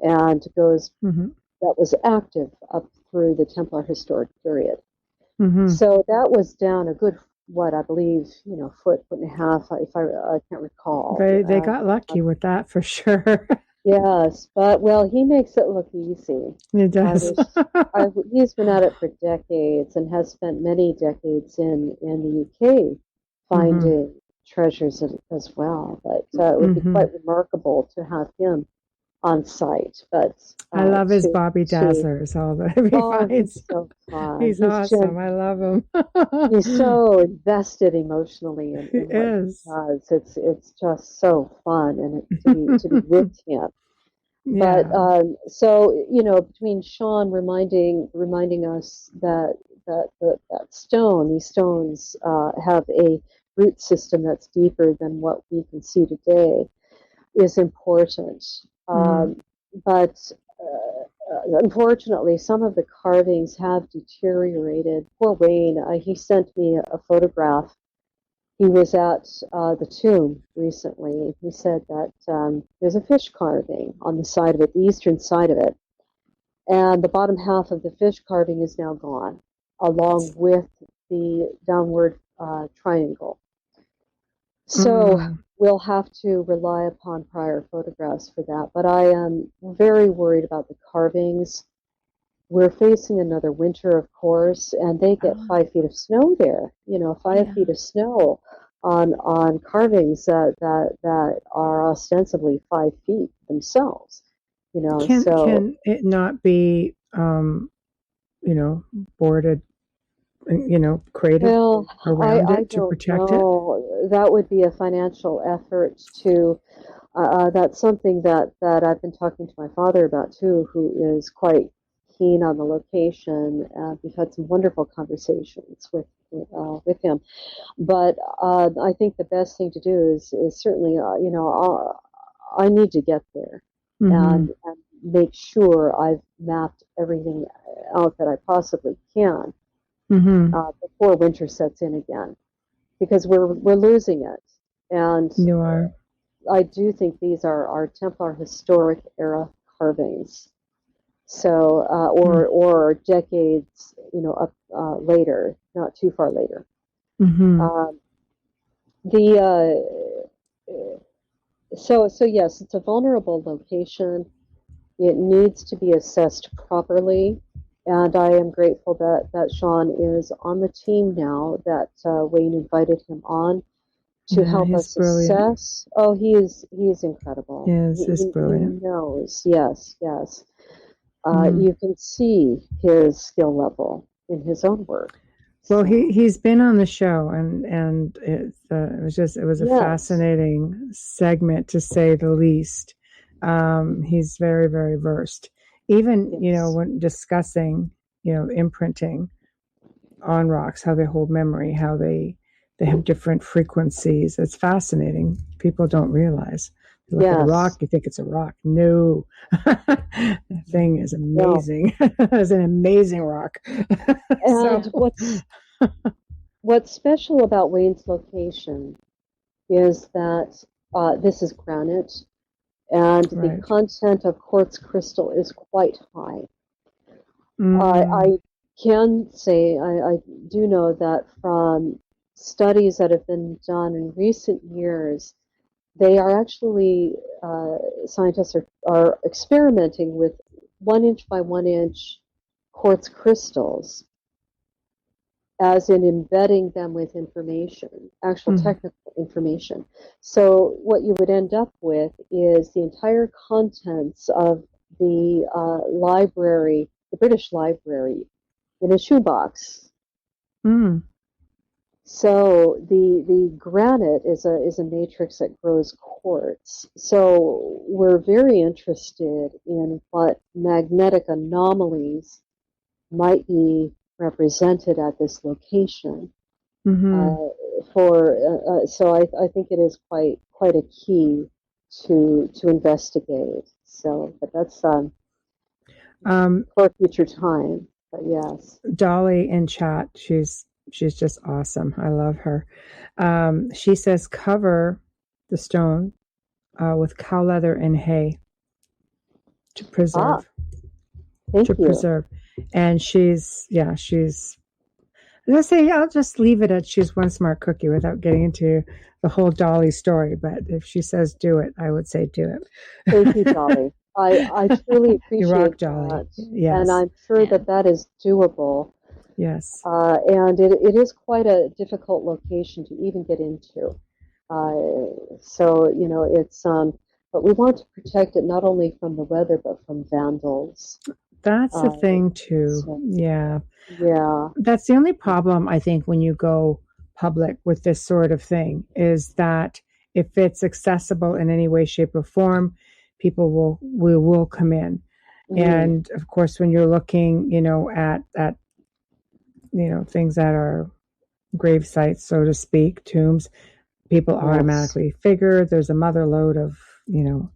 and that was active up through the Templar historic period. So that was down a good, I believe, foot and a half, if I can't recall. They got lucky with that for sure. Yes, but well, he makes it look easy. It does. He's been at it for decades and has spent many decades in the UK finding treasures as well. But it would be quite remarkable to have him on site. But I love his Bobby Dazzlers. All that he finds. He's so fun. He's awesome. I love him. He's so invested emotionally in he what is. he does. It's just so fun, and to be with him. Yeah. But so between Sean reminding us that stone, these stones have a root system that's deeper than what we can see today, is important. But unfortunately, some of the carvings have deteriorated. Poor Wayne, he sent me a photograph. He was at the tomb recently. He said that there's a fish carving on the side of it, the eastern side of it, and the bottom half of the fish carving is now gone, along with the downward triangle. So we'll have to rely upon prior photographs for that. But I am very worried about the carvings. We're facing another winter, of course, and they get 5 feet of snow there. 5 feet of snow on carvings that are ostensibly 5 feet themselves. Can it not be, boarded, crated around it to protect it? That would be a financial effort to. That's something that I've been talking to my father about too, who is quite keen on the location. We've had some wonderful conversations with him, but I think the best thing to do is certainly I need to get there and make sure I've mapped everything out that I possibly can before winter sets in again, because we're losing it. And you are. I do think these are our Templar historic era carvings. So, or decades, up later, not too far later. So yes, it's a vulnerable location. It needs to be assessed properly, and I am grateful that Sean is on the team now. That Wayne invited him on to help us assess. Oh, he is incredible. Yes, he's brilliant. He knows. Yes. You can see his skill level in his own work. Well, he's been on the show, and it was a fascinating segment, to say the least. He's very, very versed. Even when discussing imprinting on rocks, how they hold memory, how they have different frequencies. It's fascinating. People don't realize. You look at a rock, you think it's a rock. No, that thing is amazing. It's an amazing rock. And what's special about Wayne's location is that this is granite, and the content of quartz crystal is quite high. I can say, I do know that from studies that have been done in recent years, they are actually, scientists are experimenting with 1 inch by 1 inch quartz crystals, as in embedding them with information, actual technical information. So what you would end up with is the entire contents of the library, the British Library, in a shoebox. So the granite is a matrix that grows quartz. So we're very interested in what magnetic anomalies might be represented at this location. So I think it is quite a key to investigate. So, but that's for future time. But yes, Dolly in chat, she's just awesome. I love her. She says cover the stone with cow leather and hay to preserve. Thank you. Preserve. And she's let's say I'll just leave it at she's one smart cookie without getting into the whole Dolly story. But if she says do it, I would say do it. Thank you, Dolly. I truly appreciate You rock, Dolly. that. Yes. And I'm sure that is doable. Yes. And it is quite a difficult location to even get into. So, it's, but we want to protect it not only from the weather, but from vandals. That's the thing too. So, yeah. Yeah. That's the only problem, I think, when you go public with this sort of thing, is that if it's accessible in any way, shape, or form, people will come in. Mm. And of course, when you're looking, at things that are grave sites, so to speak, tombs, people automatically figure there's a mother load of,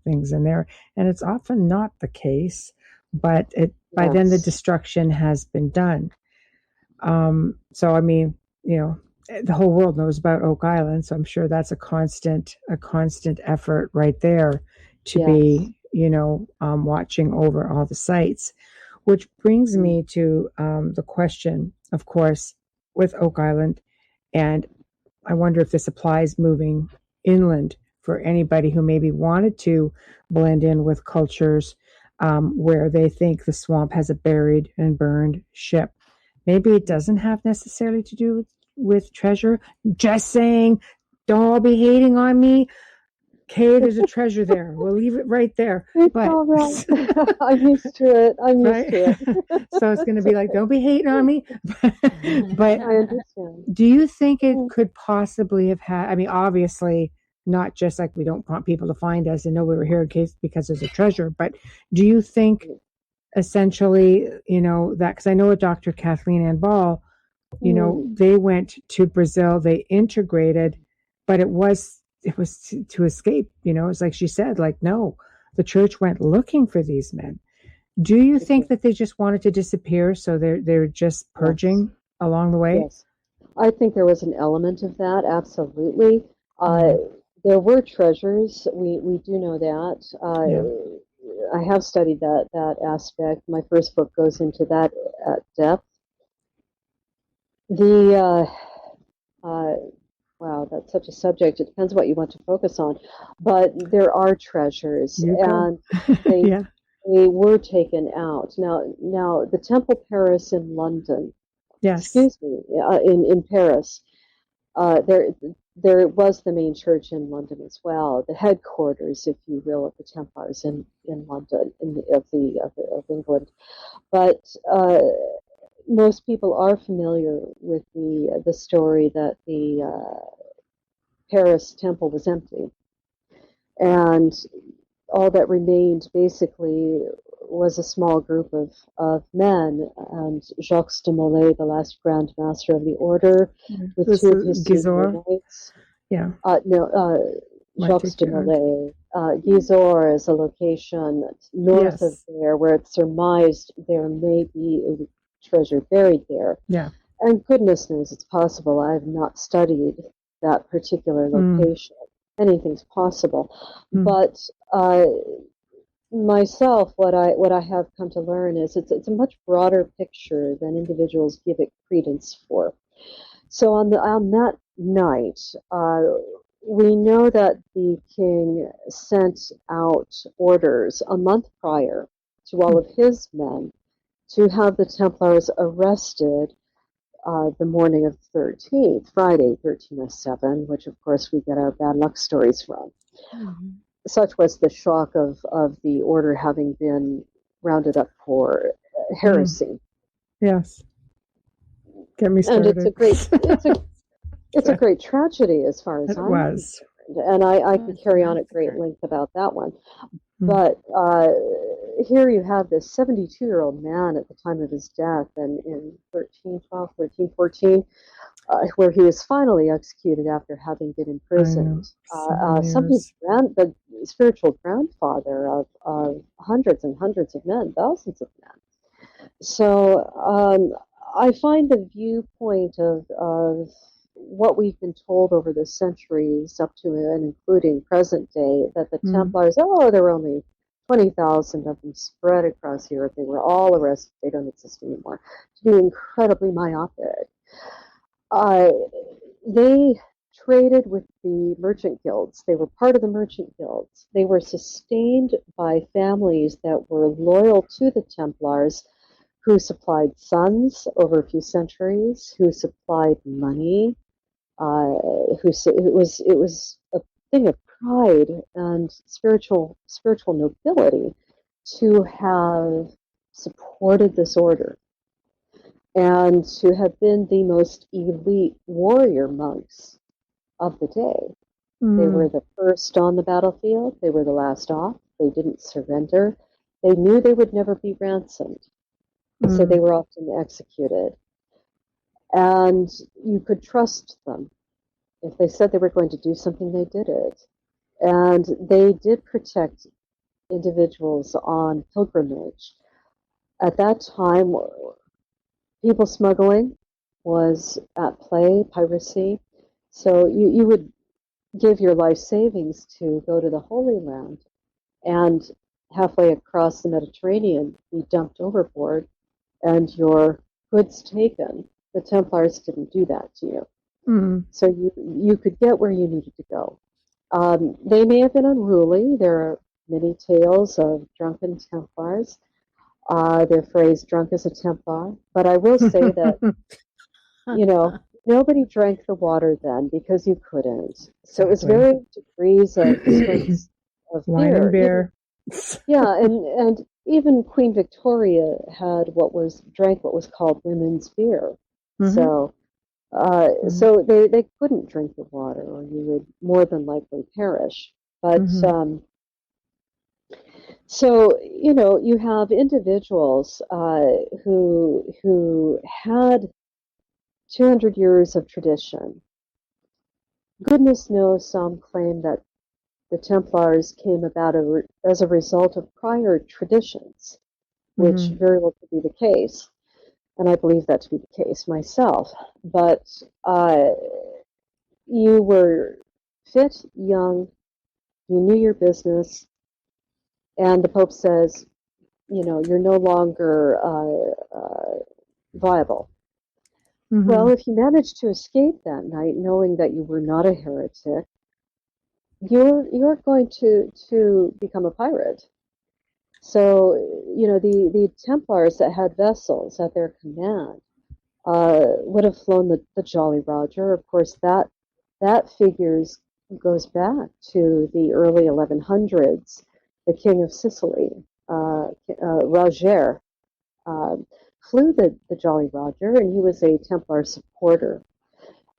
things in there. And it's often not the case, but by then the destruction has been done. So, I mean, the whole world knows about Oak Island, so I'm sure that's a constant effort right there to be, watching over all the sites, which brings me to the question, of course, with Oak Island, and I wonder if this applies moving inland for anybody who maybe wanted to blend in with cultures where they think the swamp has a buried and burned ship. Maybe it doesn't have necessarily to do with treasure. Just saying, don't all be hating on me. Okay, there's a treasure there. We'll leave it right there. It's all right. I'm used to it. So it's going to be like, don't be hating on me. But I understand. Do you think it could possibly have had, I mean, obviously, not just like we don't want people to find us and know we were here in case because there's a treasure, but do you think essentially, that, because I know with Dr. Kathleen Ann Ball, they went to Brazil, they integrated, but it was to escape, it's like she said, like, no, the church went looking for these men. Do you think that they just wanted to disappear, so they're just purging along the way? Yes, I think there was an element of that, absolutely. There were treasures, we do know that. I have studied that aspect. My first book goes into that at depth. Wow, that's such a subject. It depends what you want to focus on. But there are treasures, and they were taken out. Now the Temple Paris in London, excuse me, in Paris, there was the main church in London as well, the headquarters, if you will, of the Templars in London, of England. But most people are familiar with the story that the Paris temple was empty, and all that remained basically was a small group of men, and Jacques de Molay, the last Grand Master of the Order, with two of his knights. Jacques de Molay. Gisors is a location north of there where it's surmised there may be a treasure buried there. Yeah. And goodness knows it's possible. I have not studied that particular location. Anything's possible. But myself, what I have come to learn is it's a much broader picture than individuals give it credence for. So on that night, we know that the king sent out orders a month prior to all of his men to have the Templars arrested the morning of the 13th, Friday, 1307, which of course we get our bad luck stories from. Such was the shock of the order having been rounded up for heresy. Yes. Get me started. And it's a great tragedy as far as I'm concerned. And I could carry on at great length about that one. But here you have this 72-year-old man at the time of his death, and in 1314, where he was finally executed after having been imprisoned. The spiritual grandfather of hundreds and hundreds of men, thousands of men. So I find the viewpoint of what we've been told over the centuries up to and including present day, that the Templars, there were only 20,000 of them spread across Europe. They were all arrested. They don't exist anymore. To be incredibly myopic. they traded with the merchant guilds. They were part of the merchant guilds. They were sustained by families that were loyal to the Templars, who supplied sons over a few centuries, who supplied money, it was a thing of pride and spiritual nobility to have supported this order and to have been the most elite warrior monks of the day. They were the first on the battlefield. They were the last off. They didn't surrender. They knew they would never be ransomed, so they were often executed. And you could trust them. If they said they were going to do something, they did it. And they did protect individuals on pilgrimage. At that time, people smuggling was at play, piracy. So you would give your life savings to go to the Holy Land, and halfway across the Mediterranean, be dumped overboard and your goods taken. The Templars didn't do that to you. So you could get where you needed to go. They may have been unruly. There are many tales of drunken Templars. They're phrased drunk as a Templar. But I will say that, nobody drank the water then because you couldn't. So it was varying degrees of wine and beer. And even Queen Victoria had drank what was called women's beer. So they couldn't drink the water, or you would more than likely perish. But so you have individuals who had 200 years of tradition. Goodness knows, some claim that the Templars came about as a result of prior traditions, which very well could be the case. And I believe that to be the case myself. But you were fit, young, you knew your business, and the Pope says, you're no longer viable. Well, if you managed to escape that night, knowing that you were not a heretic, you're going to become a pirate. So, the Templars that had vessels at their command would have flown the Jolly Roger. Of course, that goes back to the early 1100s. The King of Sicily, Roger, flew the Jolly Roger, and he was a Templar supporter.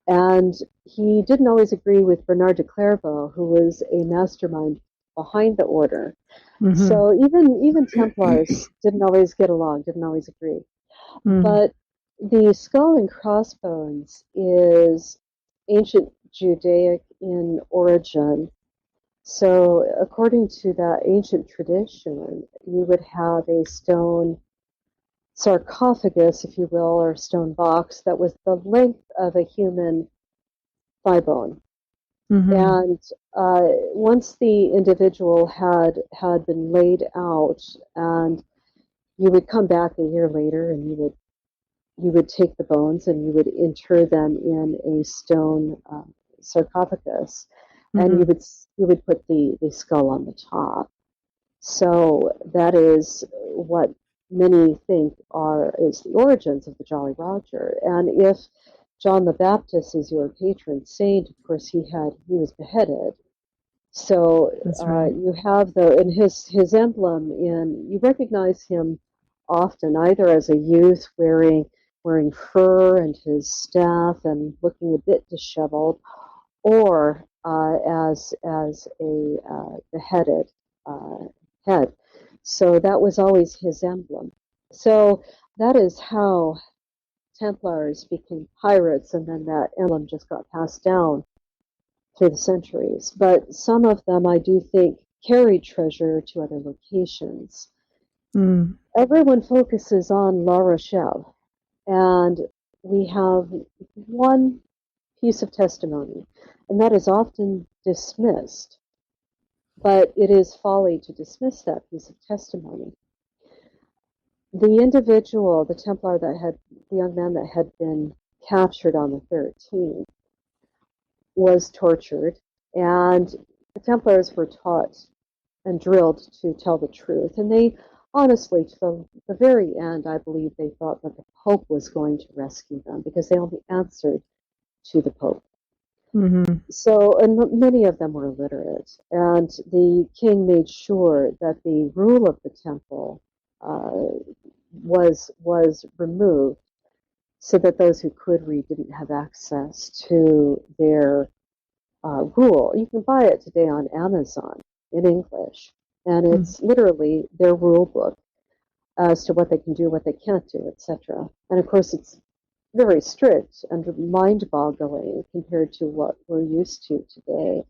And he didn't always agree with Bernard de Clairvaux, who was a mastermind behind the order. So even Templars didn't always get along, didn't always agree. But the skull and crossbones is ancient Judaic in origin. So according to that ancient tradition, you would have a stone sarcophagus, if you will, or stone box that was the length of a human thigh bone. And once the individual had been laid out, and you would come back a year later, and you would take the bones and you would inter them in a stone sarcophagus, and you would put the skull on the top. So that is what many think is the origins of the Jolly Roger. And if John the Baptist is your patron saint, of course he was beheaded. So you have his emblem you recognize him often either as a youth wearing fur and his staff and looking a bit disheveled, or as a beheaded head. So that was always his emblem. So that is how Templars became pirates, and then that emblem just got passed down through the centuries. But some of them, I do think, carried treasure to other locations. Everyone focuses on La Rochelle, and we have one piece of testimony, and that is often dismissed. But it is folly to dismiss that piece of testimony. The individual, the Templar the young man that had been captured on the 13th, was tortured, and the Templars were taught and drilled to tell the truth. And they, honestly, to the very end, I believe they thought that the Pope was going to rescue them because they only answered to the Pope. Mm-hmm. So, and many of them were illiterate, and the king made sure that the rule of the temple was removed, so that those who could read didn't have access to their rule. You can buy it today on Amazon in English, and it's literally their rule book as to what they can do, what they can't do, etc. And of course, it's very strict and mind-boggling compared to what we're used to today.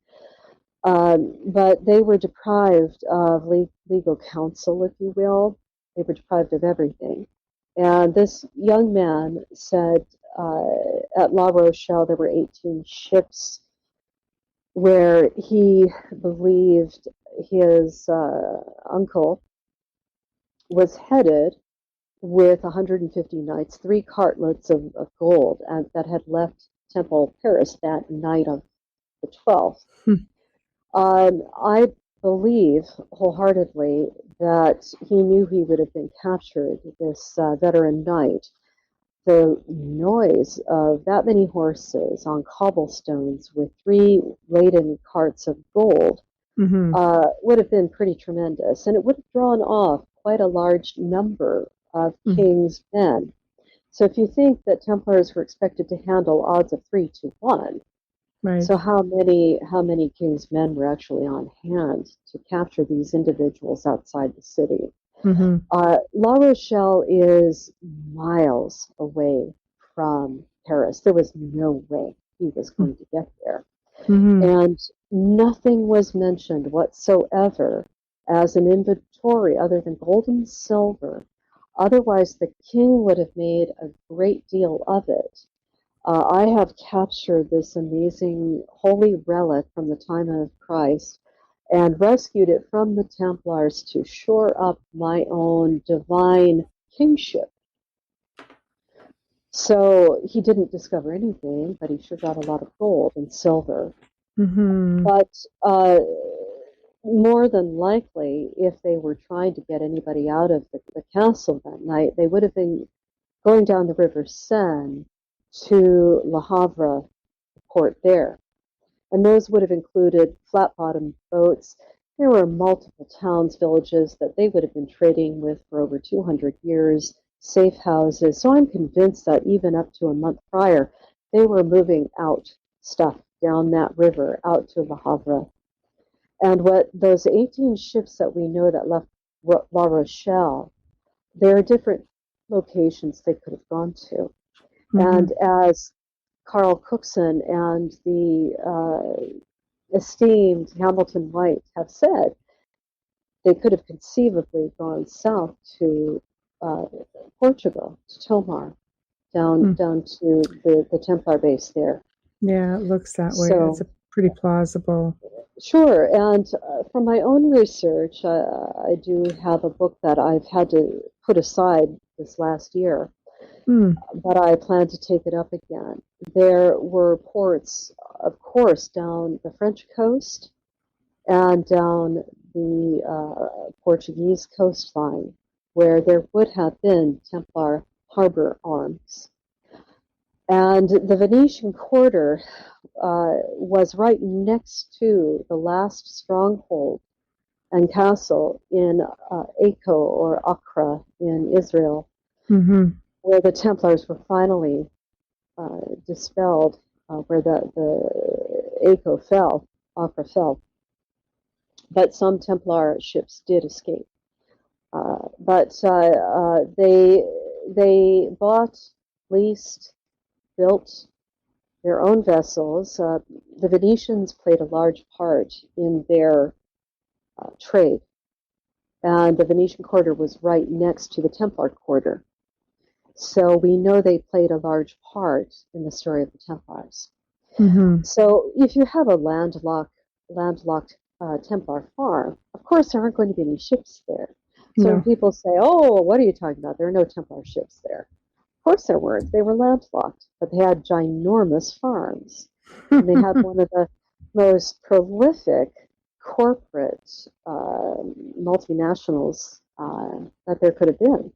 But they were deprived of legal counsel, if you will. They were deprived of everything. And this young man said at La Rochelle there were 18 ships where he believed his uncle was headed with 150 knights, 3 cartloads of gold, and that had left Temple Paris that night of the 12th. I believe wholeheartedly that he knew he would have been captured, this veteran knight. The noise of that many horses on cobblestones with 3 laden carts of gold would have been pretty tremendous, and it would have drawn off quite a large number of king's men. So if you think that Templars were expected to handle odds of 3 to 1, right. So how many king's men were actually on hand to capture these individuals outside the city? La Rochelle is miles away from Paris. There was no way he was going to get there. And nothing was mentioned whatsoever as an inventory other than gold and silver. Otherwise, the king would have made a great deal of it. I have captured this amazing holy relic from the time of Christ and rescued it from the Templars to shore up my own divine kingship. So he didn't discover anything, but he sure got a lot of gold and silver. But more than likely, if they were trying to get anybody out of the castle that night, they would have been going down the River Seine to Le Havre, the port there. And those would have included flat-bottomed boats. There were multiple towns, villages that they would have been trading with for over 200 years, safe houses. So I'm convinced that even up to a month prior, they were moving out stuff down that river out to Le Havre. And what those 18 ships that we know that left La Rochelle, there are different locations they could have gone to. And as Carl Cookson and the esteemed Hamilton White have said, they could have conceivably gone south to Portugal, to Tomar, down to the Templar base there. Yeah, it looks that way. So, It's pretty plausible. Sure, and from my own research, I do have a book that I've had to put aside this last year, but I plan to take it up again. There were ports, of course, down the French coast and down the Portuguese coastline, where there would have been Templar harbor arms. And the Venetian quarter was right next to the last stronghold and castle in Acre or Accra in Israel, where the Templars were finally dispelled, where the Acre fell, Accra fell. But some Templar ships did escape. But they bought, leased, built their own vessels. The Venetians played a large part in their trade, and the Venetian quarter was right next to the Templar quarter. So we know they played a large part in the story of the Templars. So if you have a landlocked Templar farm, of course there aren't going to be any ships there. So when people say, "Oh, what are you talking about? There are no Templar ships there," course there weren't. They were landlocked, but they had ginormous farms. And they had one of the most prolific corporate multinationals that there could have been.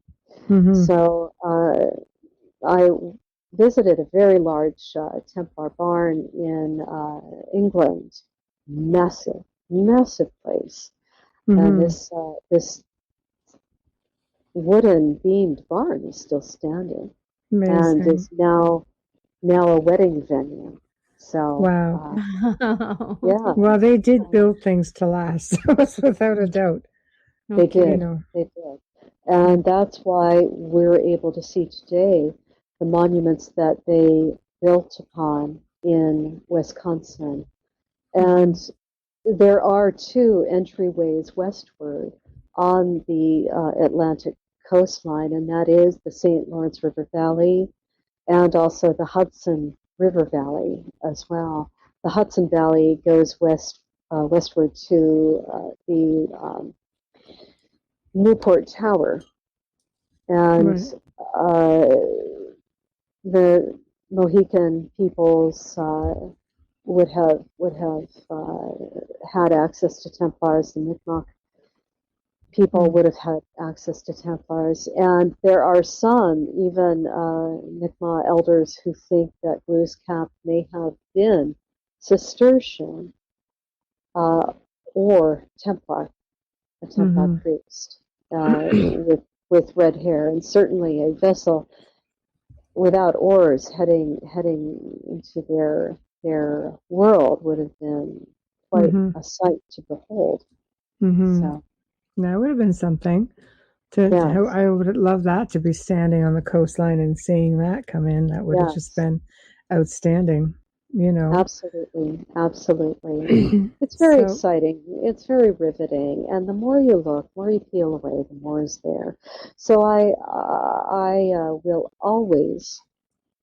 So I visited a very large Templar barn in England, massive, massive place, and this wooden beamed barn is still standing, and is now a wedding venue. So wow, yeah. Well, they did build things to last, without a doubt. They did. They did. And that's why we're able to see today the monuments that they built upon in Wisconsin. And there are two entryways westward on the Atlantic coastline, and that is the St. Lawrence River Valley and also the Hudson River Valley as well. The Hudson Valley goes westward to the Newport Tower, and the Mohican peoples would have had access to Templars. The Mi'kmaq people would have had access to Templars, and there are some even Mi'kmaq elders who think that Glooskap may have been Cistercian or Templar, a Templar priest with red hair, and certainly a vessel without oars heading into their world would have been quite a sight to behold. So that would have been something. I would love that, to be standing on the coastline and seeing that come in. That would have just been outstanding. Absolutely. It's very exciting. It's very riveting, and the more you look, more you peel away, the more is there. So I will always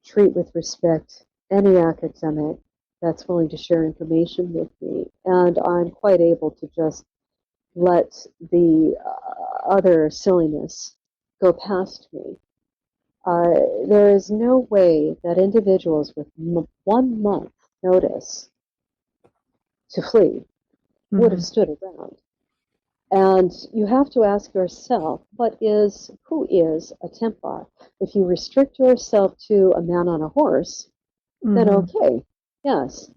treat with respect any academic that's willing to share information with me, and I'm quite able to just let the other silliness go past me. There is no way that individuals with 1 month notice to flee would have stood around. And you have to ask yourself, who is a Templar? If you restrict yourself to a man on a horse, then okay, yes,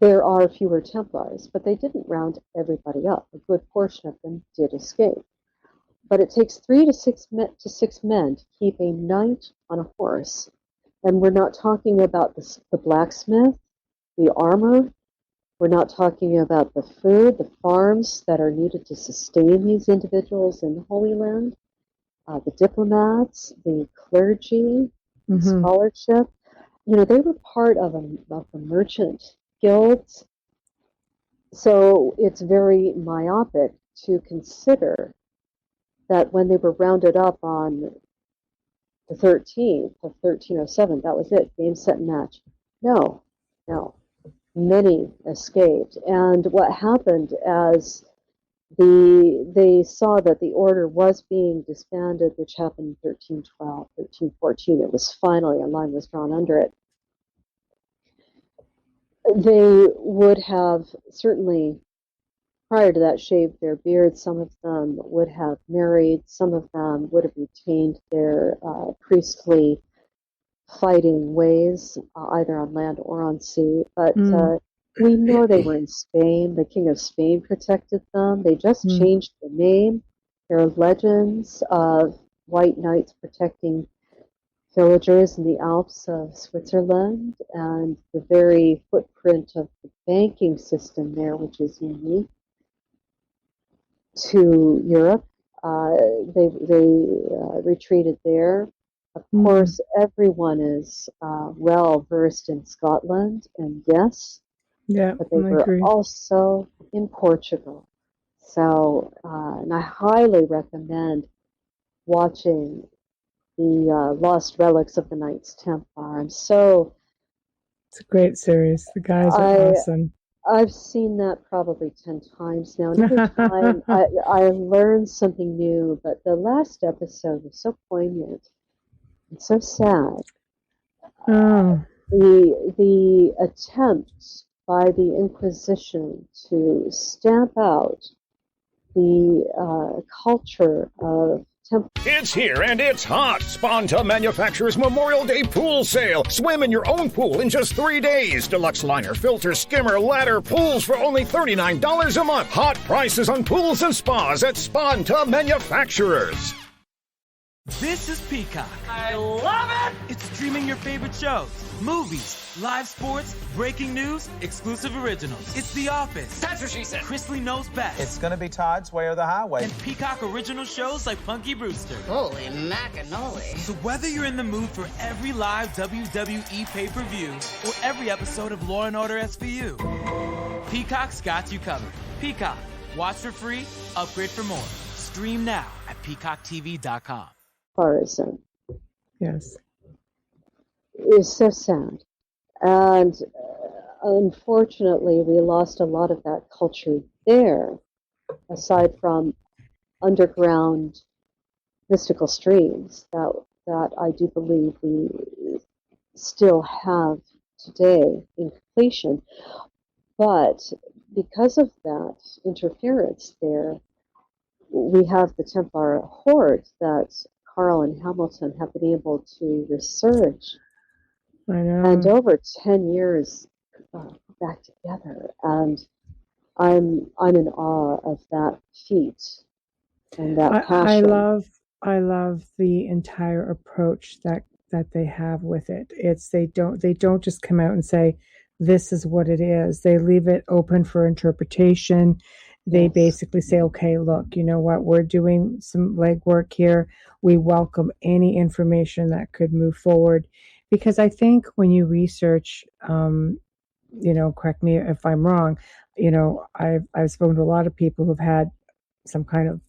there are fewer Templars, but they didn't round everybody up. A good portion of them did escape. But it takes 3 to 6 men to keep a knight on a horse. And we're not talking about the blacksmith, the armor. We're not talking about the food, the farms that are needed to sustain these individuals in the Holy Land, the diplomats, the clergy, the scholarship. They were part of the merchant guilds. So it's very myopic to consider that when they were rounded up on the 13th of 1307, that was it, game, set, match. No. Many escaped. And what happened as they saw that the order was being disbanded, which happened in 1312, 1314, it was finally, a line was drawn under it. They would have certainly, prior to that, shaved their beards. Some of them would have married. Some of them would have retained their priestly fighting ways, either on land or on sea. But we know they were in Spain. The King of Spain protected them. They just changed the name. There are legends of white knights protecting villagers in the Alps of Switzerland, and the very footprint of the banking system there, which is unique to Europe. They retreated there. Of course, everyone is well versed in Scotland, and yes, but they were also in Portugal. So, and I highly recommend watching the Lost Relics of the Knights Templar. It's a great series. The guys are awesome. I've seen that probably 10 times now. And every time I learn something new, but the last episode was so poignant It's so sad. Oh. The attempt by the Inquisition to stamp out the culture of Templar. It's here and it's hot. Sponta Manufacturers Memorial Day Pool Sale. Swim in your own pool in just 3 days. Deluxe liner, filter, skimmer, ladder, pools for only $39 a month. Hot prices on pools and spas at Sponta Manufacturers. This is Peacock. I love it! It's streaming your favorite shows, movies, live sports, breaking news, exclusive originals. It's The Office. That's what she said. Chrisley Knows Best. It's gonna be Todd's Way or the Highway. And Peacock original shows like Punky Brewster. Holy macanoli. So whether you're in the mood for every live WWE pay-per-view or every episode of Law & Order SVU, Peacock's got you covered. Peacock. Watch for free, upgrade for more. Stream now at peacocktv.com. Partisan. Yes. Is so sad. And unfortunately, we lost a lot of that culture there, aside from underground mystical streams that I do believe we still have today in completion. But because of that interference there, we have the Templar horde that Carl and Hamilton have been able to research, I know. and over 10 years back together. And I'm in awe of that feat and that passion. I love the entire approach that they have with it. It's they don't just come out and say this is what it is. They leave it open for interpretation. They basically say, okay, look, you know what, we're doing some legwork here. We welcome any information that could move forward. Because I think when you research, correct me if I'm wrong, I've spoken to a lot of people who've had some kind of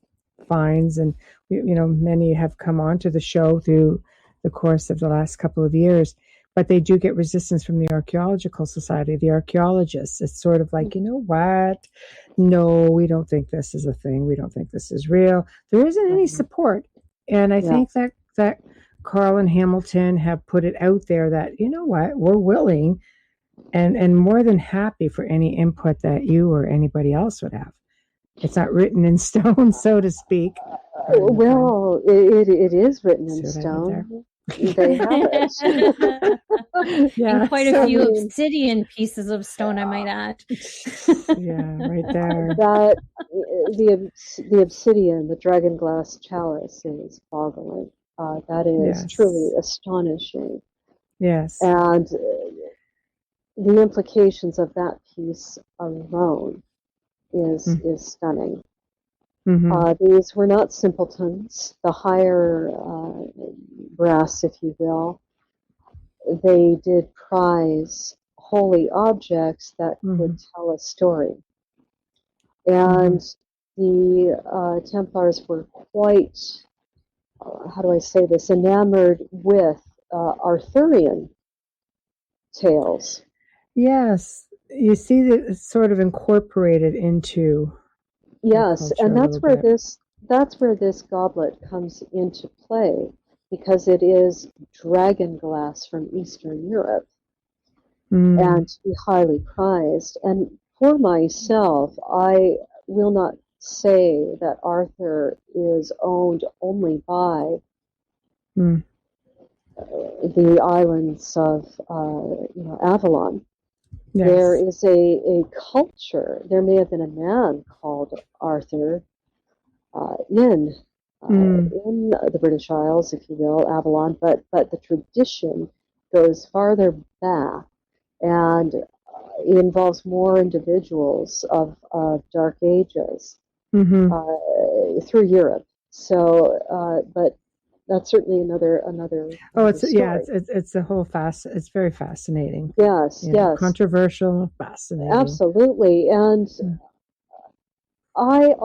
finds, and, many have come onto the show through the course of the last couple of years. But they do get resistance from the Archaeological Society, the archaeologists. It's sort of like, you know what? No, we don't think this is a thing. We don't think this is real. There isn't any support. And I think that Carl and Hamilton have put it out there that, you know what, we're willing and more than happy for any input that you or anybody else would have. It's not written in stone, so to speak. Well, it is written in stone. They have it. And quite a few obsidian pieces of stone, I might add. Yeah, right there. That the obsidian, the dragon glass chalice is boggling. That is truly astonishing. Yes. And the implications of that piece alone is stunning. Mm-hmm. These were not simpletons. The higher brass, if you will, they did prize holy objects that could tell a story. And the Templars were quite, how do I say this, enamored with Arthurian tales. Yes, you see that it's sort of incorporated into. Yes, and that's where this goblet comes into play, because it is dragon glass from Eastern Europe and to be highly prized. And for myself, I will not say that Arthur is owned only by the islands of Avalon. Yes. There is a culture. There may have been a man called Arthur in the British Isles, if you will, Avalon, but the tradition goes farther back, and it involves more individuals of Dark Ages through Europe. So, but that's certainly another. Oh, it's story. It's a whole it's very fascinating. Yes, yes, controversial, fascinating. Absolutely, and I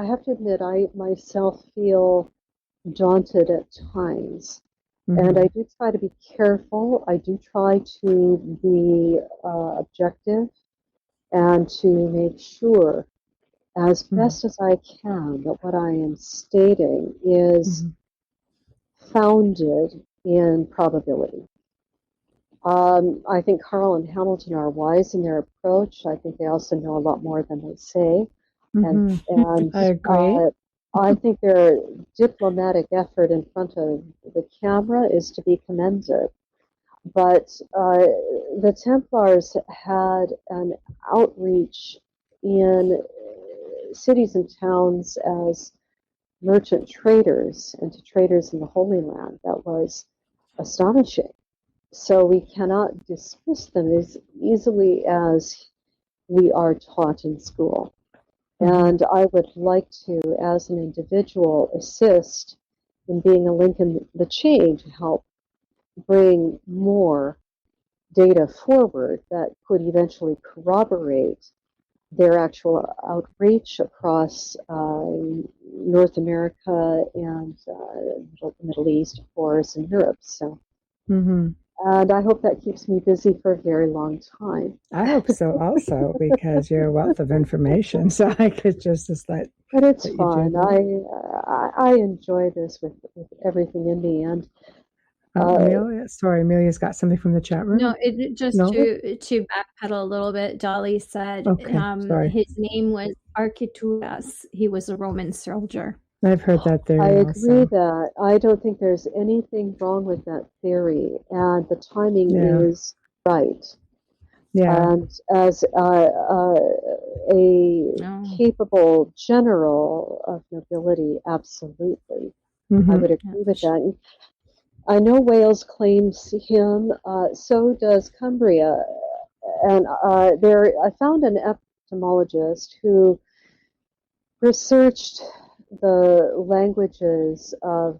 have to admit, I myself feel daunted at times, and I do try to be careful. I do try to be objective and to make sure, as best as I can, that what I am stating is founded in probability. I think Carl and Hamilton are wise in their approach. I think they also know a lot more than they say. And I agree. I think their diplomatic effort in front of the camera is to be commended. But the Templars had an outreach in cities and towns as merchant traders and to traders in the Holy Land that was astonishing. So we cannot dismiss them as easily as we are taught in school. And I would like to, as an individual, assist in being a link in the chain to help bring more data forward that could eventually corroborate their actual outreach across North America and Middle East, of course, and Europe. So, and I hope that keeps me busy for a very long time. I hope so also, because you're a wealth of information. So I could just let. But it's fun. I enjoy this with everything in me. And Amelia, sorry, Amelia's got something from the chat room. No, to backpedal a little bit. Dolly said his name was Archituras. He was a Roman soldier. I've heard that theory. I agree also. that. I don't think there's anything wrong with that theory, and the timing is right. Yeah. And as a capable general of nobility, absolutely, I would agree with that. I know Wales claims him, so does Cumbria. And I found an etymologist who researched the languages of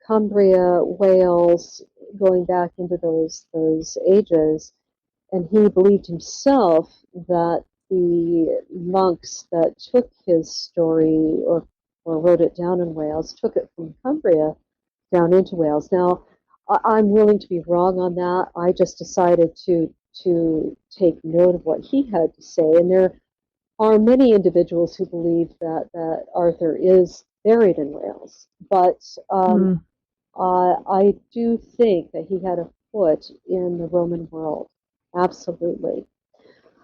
Cumbria, Wales, going back into those ages, and he believed himself that the monks that took his story or wrote it down in Wales took it from Cumbria down into Wales. Now, I'm willing to be wrong on that. I just decided to take note of what he had to say, and there are many individuals who believe that Arthur is buried in Wales, but I do think that he had a foot in the Roman world, absolutely.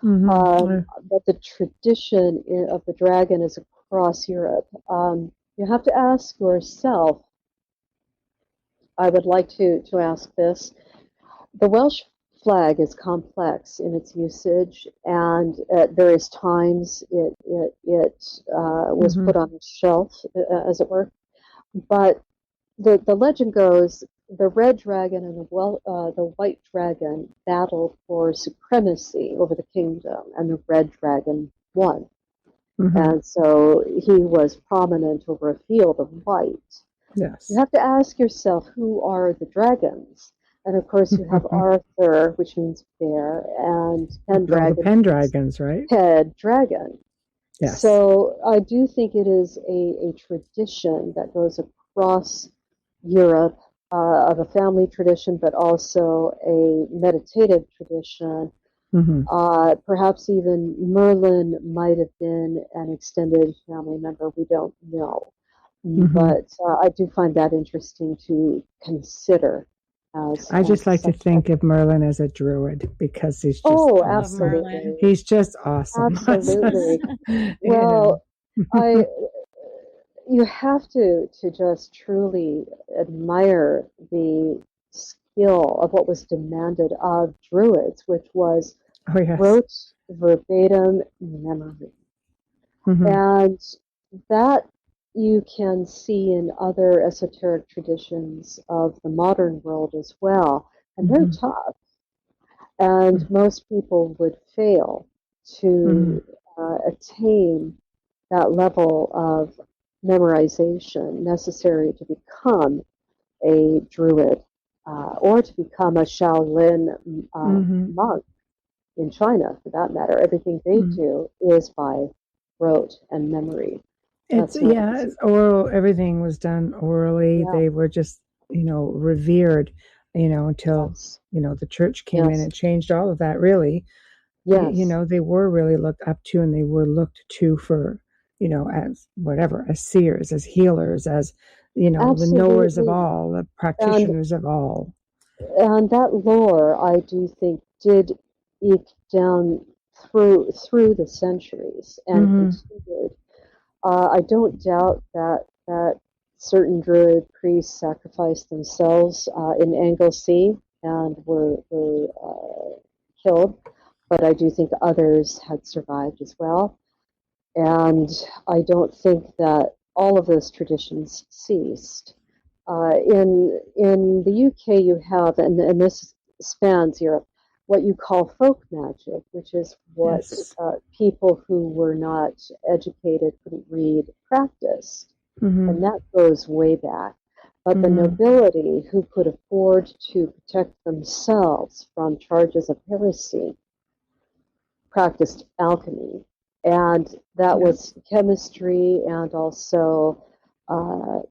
But the tradition of the dragon is across Europe. You have to ask yourself, I would like to ask this. The Welsh flag is complex in its usage, and at various times it was put on the shelf, as it were. But the legend goes, the red dragon and the white dragon battled for supremacy over the kingdom, and the red dragon won. And so he was prominent over a field of white. Yes. You have to ask yourself, who are the dragons? And of course, you have Arthur, which means bear, and Pendragon. The Pendragons, right? Head dragon. Yes. So I do think it is a tradition that goes across Europe, of a family tradition, but also a meditative tradition. Perhaps even Merlin might have been an extended family member. We don't know. But I do find that interesting to consider. I just like to think of Merlin as a druid, because he's just absolutely. He's just awesome. Absolutely. Well, you have to just truly admire the skill of what was demanded of druids, which was rote verbatim memory. And that you can see in other esoteric traditions of the modern world as well. And they're tough. And most people would fail to attain that level of memorization necessary to become a druid or to become a Shaolin monk in China, for that matter. Everything they do is by rote and memory. It's oral. Everything was done orally. Yeah. They were just, revered, until, the church came in and changed all of that, really. Yes. They were really looked up to, and they were looked to for, as whatever, as seers, as healers, as the knowers of Absolutely. all, the practitioners of all. And that lore, I do think, did eke down through the centuries and continued. I don't doubt that certain Druid priests sacrificed themselves in Anglesey and were killed, but I do think others had survived as well. And I don't think that all of those traditions ceased. In the UK, you have, and this spans Europe, what you call folk magic, which is what people who were not educated, couldn't read, practiced. And that goes way back. But the nobility who could afford to protect themselves from charges of heresy practiced alchemy. And that was chemistry and also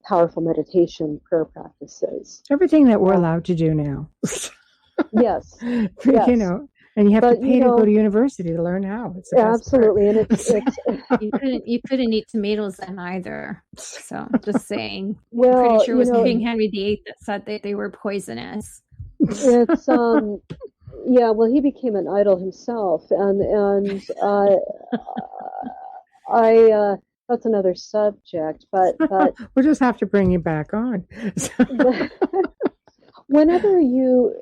powerful meditation, prayer practices. Everything that we're allowed to do now. Yes. And you have to pay to go to university to learn how. It's the best absolutely. part. And you couldn't eat tomatoes then either. So just saying. Well, I'm pretty sure it was King Henry VIII that said that they were poisonous. It's yeah, well, he became an idol himself, and I that's another subject, but we'll just have to bring you back on. Whenever you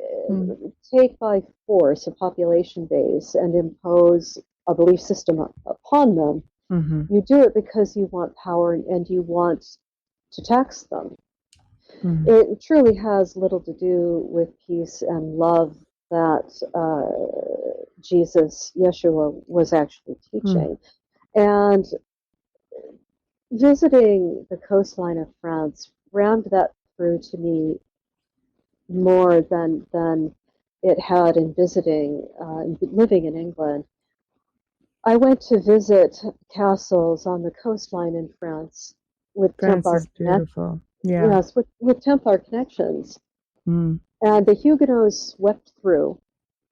take by force a population base and impose a belief system upon them, you do it because you want power and you want to tax them. It truly has little to do with peace and love that Yeshua was actually teaching. And visiting the coastline of France rammed that through to me more than it had in visiting, living in England. I went to visit castles on the coastline in France with Templar beautiful. Yeah. Yes, with Templar connections. And the Huguenots swept through,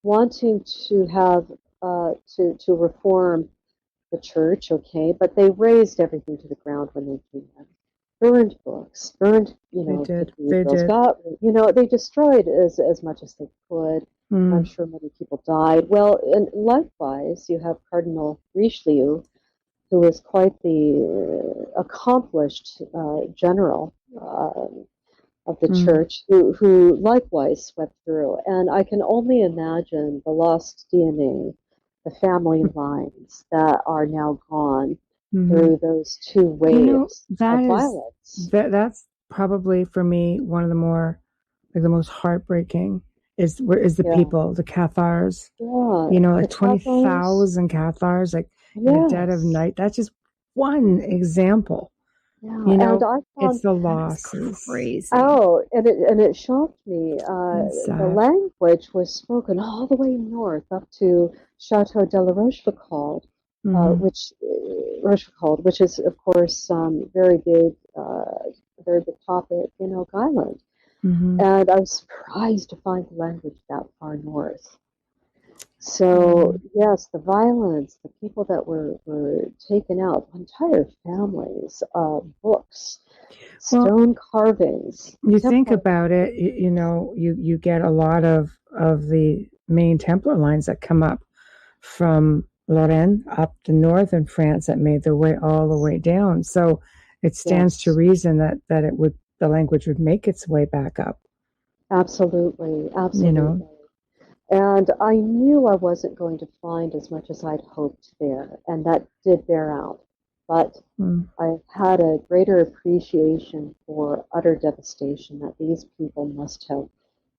wanting to have to reform the church, okay, but they razed everything to the ground when they came in. Burned books, burned, They did. They destroyed as much as they could. I'm sure many people died. Well, and likewise, you have Cardinal Richelieu, who was quite the accomplished general of the church, who likewise swept through. And I can only imagine the lost DNA, the family lines that are now gone through those two waves of violence. That's probably for me one of the more, the most heartbreaking is the people, the Cathars. Like 20,000 Cathars, like in the dead of night. That's just one example. And I found it's the losses. Crazy. Oh, and it shocked me. The language was spoken all the way north up to Chateau de la Rochefoucauld, which is of course very big topic in Oak Island. And I was surprised to find the language that far north. So yes, the violence, the people that were taken out, entire families, books, stone carvings. You think about it, you get a lot of the main Templar lines that come up from Lorraine up to northern France that made their way all the way down. So it stands to reason that the language would make its way back up. Absolutely. And I knew I wasn't going to find as much as I'd hoped there, and that did bear out. But I had a greater appreciation for utter devastation that these people must have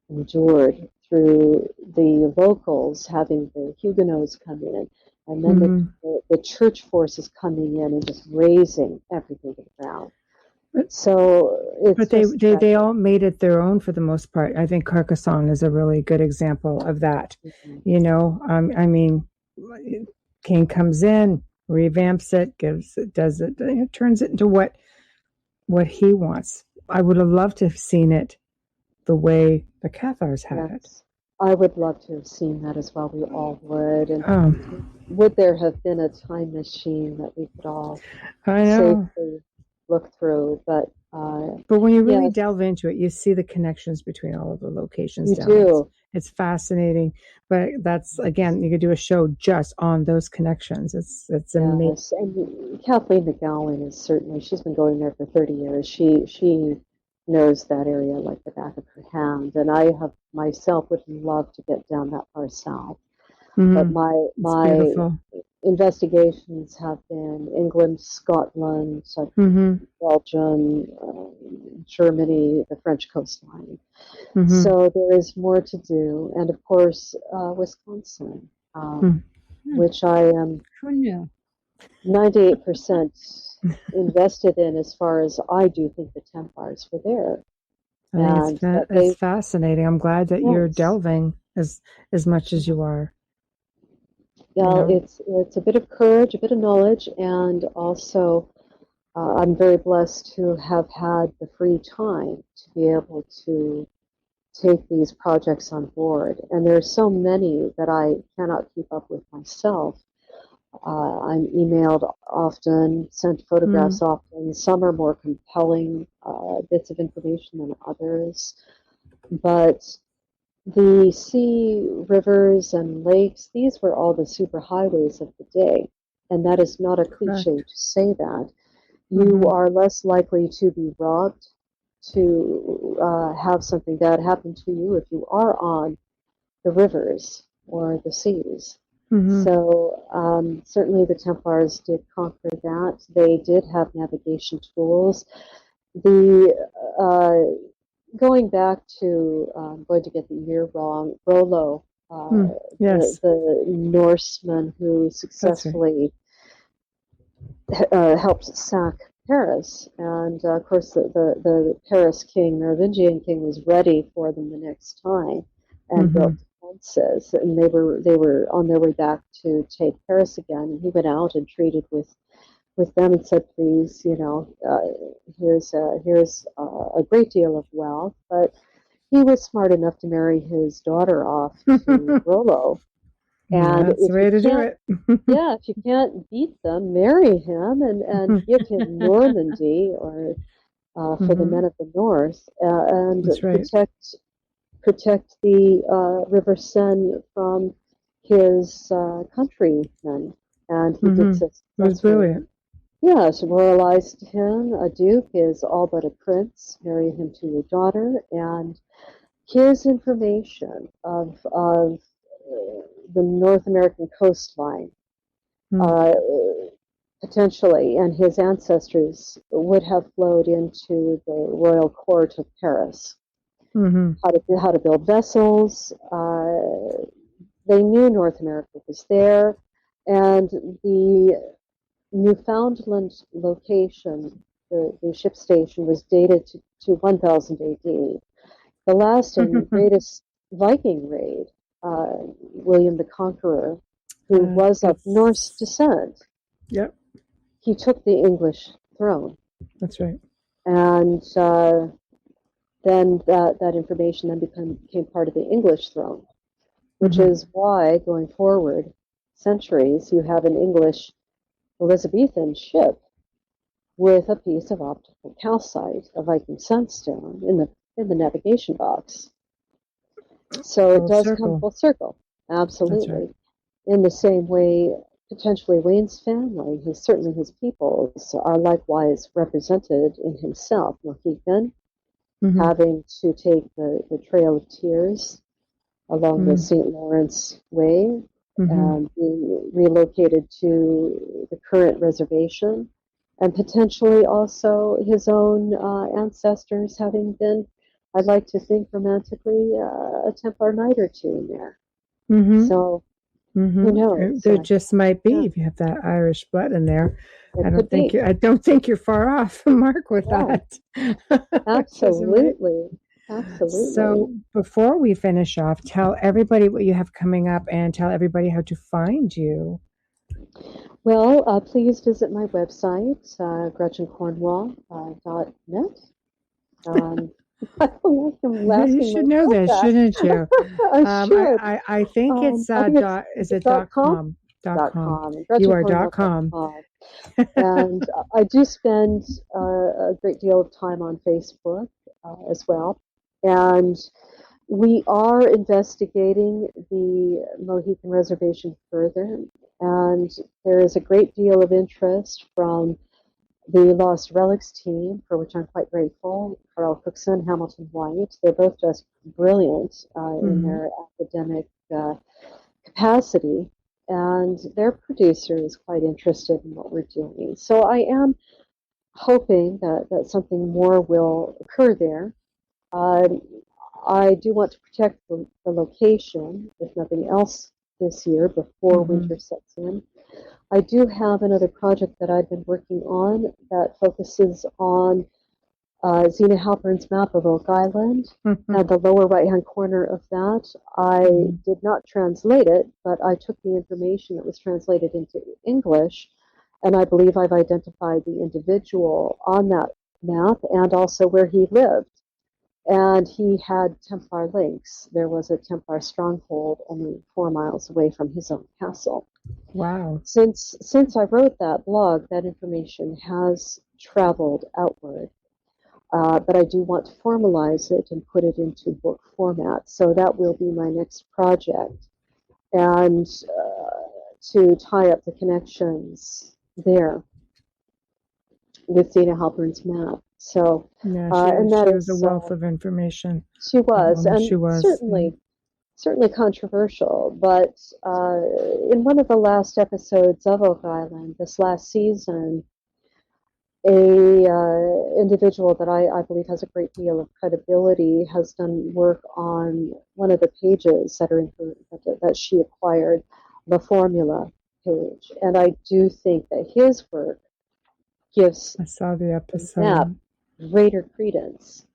endured through the locals having the Huguenots come in, and then the church forces coming in and just razing everything to the ground. So they all made it their own for the most part. I think Carcassonne is a really good example of that. I mean, King comes in, revamps it, turns it into what he wants. I would have loved to have seen it the way the Cathars had it. I would love to have seen that as well. We all would. And would there have been a time machine that we could all safely look through? But But when you really yes, delve into it, you see the connections between all of the locations you down there. do. It's fascinating. But that's, again, you could do a show just on those connections. It's amazing. Yes, and Kathleen McGowan is certainly, she's been going there for 30 years. She knows that area like the back of her hand. And I have myself would love to get down that far south. But It's my beautiful. investigations have been England, Scotland, Belgium, Germany, the French coastline. So there is more to do. And of course, Wisconsin, which I am 98% invested in as far as I do think the Templars were there. I think it's fascinating. I'm glad that you're Yes. delving as much as you are. Yeah, it's a bit of courage, a bit of knowledge, and also I'm very blessed to have had the free time to be able to take these projects on board. And there are so many that I cannot keep up with myself. I'm emailed often, sent photographs often. Some are more compelling bits of information than others. But the sea, rivers, and lakes, these were all the superhighways of the day. And that is not a cliche to say that. You are less likely to be robbed, to have something bad happen to you if you are on the rivers or the seas. So certainly the Templars did conquer that. They did have navigation tools. The going back to, I'm going to get the year wrong, Rollo, Yes. the Norseman who successfully helped sack Paris. And of course, the Paris king, Merovingian king, was ready for them the next time and built defenses. And they were on their way back to take Paris again. And he went out and treated with them and said, please, here's a great deal of wealth. But he was smart enough to marry his daughter off to Rollo. And that's the way to do it. Yeah, if you can't beat them, marry him and give him Normandy or for the men of the north, and protect the River Seine from his countrymen. And he did so. It was brilliant. Yes, royalized him. A duke is all but a prince. Marry him to your daughter, and his information of the North American coastline, potentially, and his ancestors would have flowed into the royal court of Paris. How to build vessels. They knew North America was there, and the Newfoundland location, the ship station, was dated to 1000 AD. The last and greatest Viking raid, William the Conqueror, who was of Norse descent. Yep. He took the English throne. That's right. And then that information then became part of the English throne, which is why, going forward centuries, you have an English Elizabethan ship with a piece of optical calcite, a Viking sunstone, in the navigation box. So it does come full circle, absolutely. Right. In the same way, potentially Wayne's family, certainly his peoples, are likewise represented in himself. Mohican, having to take the Trail of Tears along the St. Lawrence Way, and being relocated to the current reservation, and potentially also his own ancestors having been, I'd like to think romantically, a Templar Knight or two in there. So, who knows? There just might be, if you have that Irish blood in there. I don't think you're far off, Mark, with that. Absolutely. Absolutely. So before we finish off, tell everybody what you have coming up and tell everybody how to find you. Well, please visit my website, GretchenCornwall.net. You should know this, shouldn't you? I think it's is it .com? .com. You are .com. And I do spend a great deal of time on Facebook as well. And we are investigating the Mohican Reservation further. And there is a great deal of interest from the Lost Relics team, for which I'm quite grateful. Carl Cookson, Hamilton White, they're both just brilliant in their academic capacity. And their producer is quite interested in what we're doing. So I am hoping that something more will occur there. I do want to protect the location, if nothing else, this year before winter sets in. I do have another project that I've been working on that focuses on Zena Halpern's map of Oak Island. At the lower right-hand corner of that, I did not translate it, but I took the information that was translated into English, and I believe I've identified the individual on that map and also where he lived. And he had Templar links. There was a Templar stronghold only 4 miles away from his own castle. Wow. Since I wrote that blog, that information has traveled outward. But I do want to formalize it and put it into book format. So that will be my next project. And to tie up the connections there with Zena Halpern's map. So, Yeah, and she that was is a wealth of information. She was, and she was. certainly controversial. But in one of the last episodes of Oak Island, this last season, a individual that I believe has a great deal of credibility has done work on one of the pages that she acquired, the formula page, and I do think that his work gives I saw the episode. Greater credence.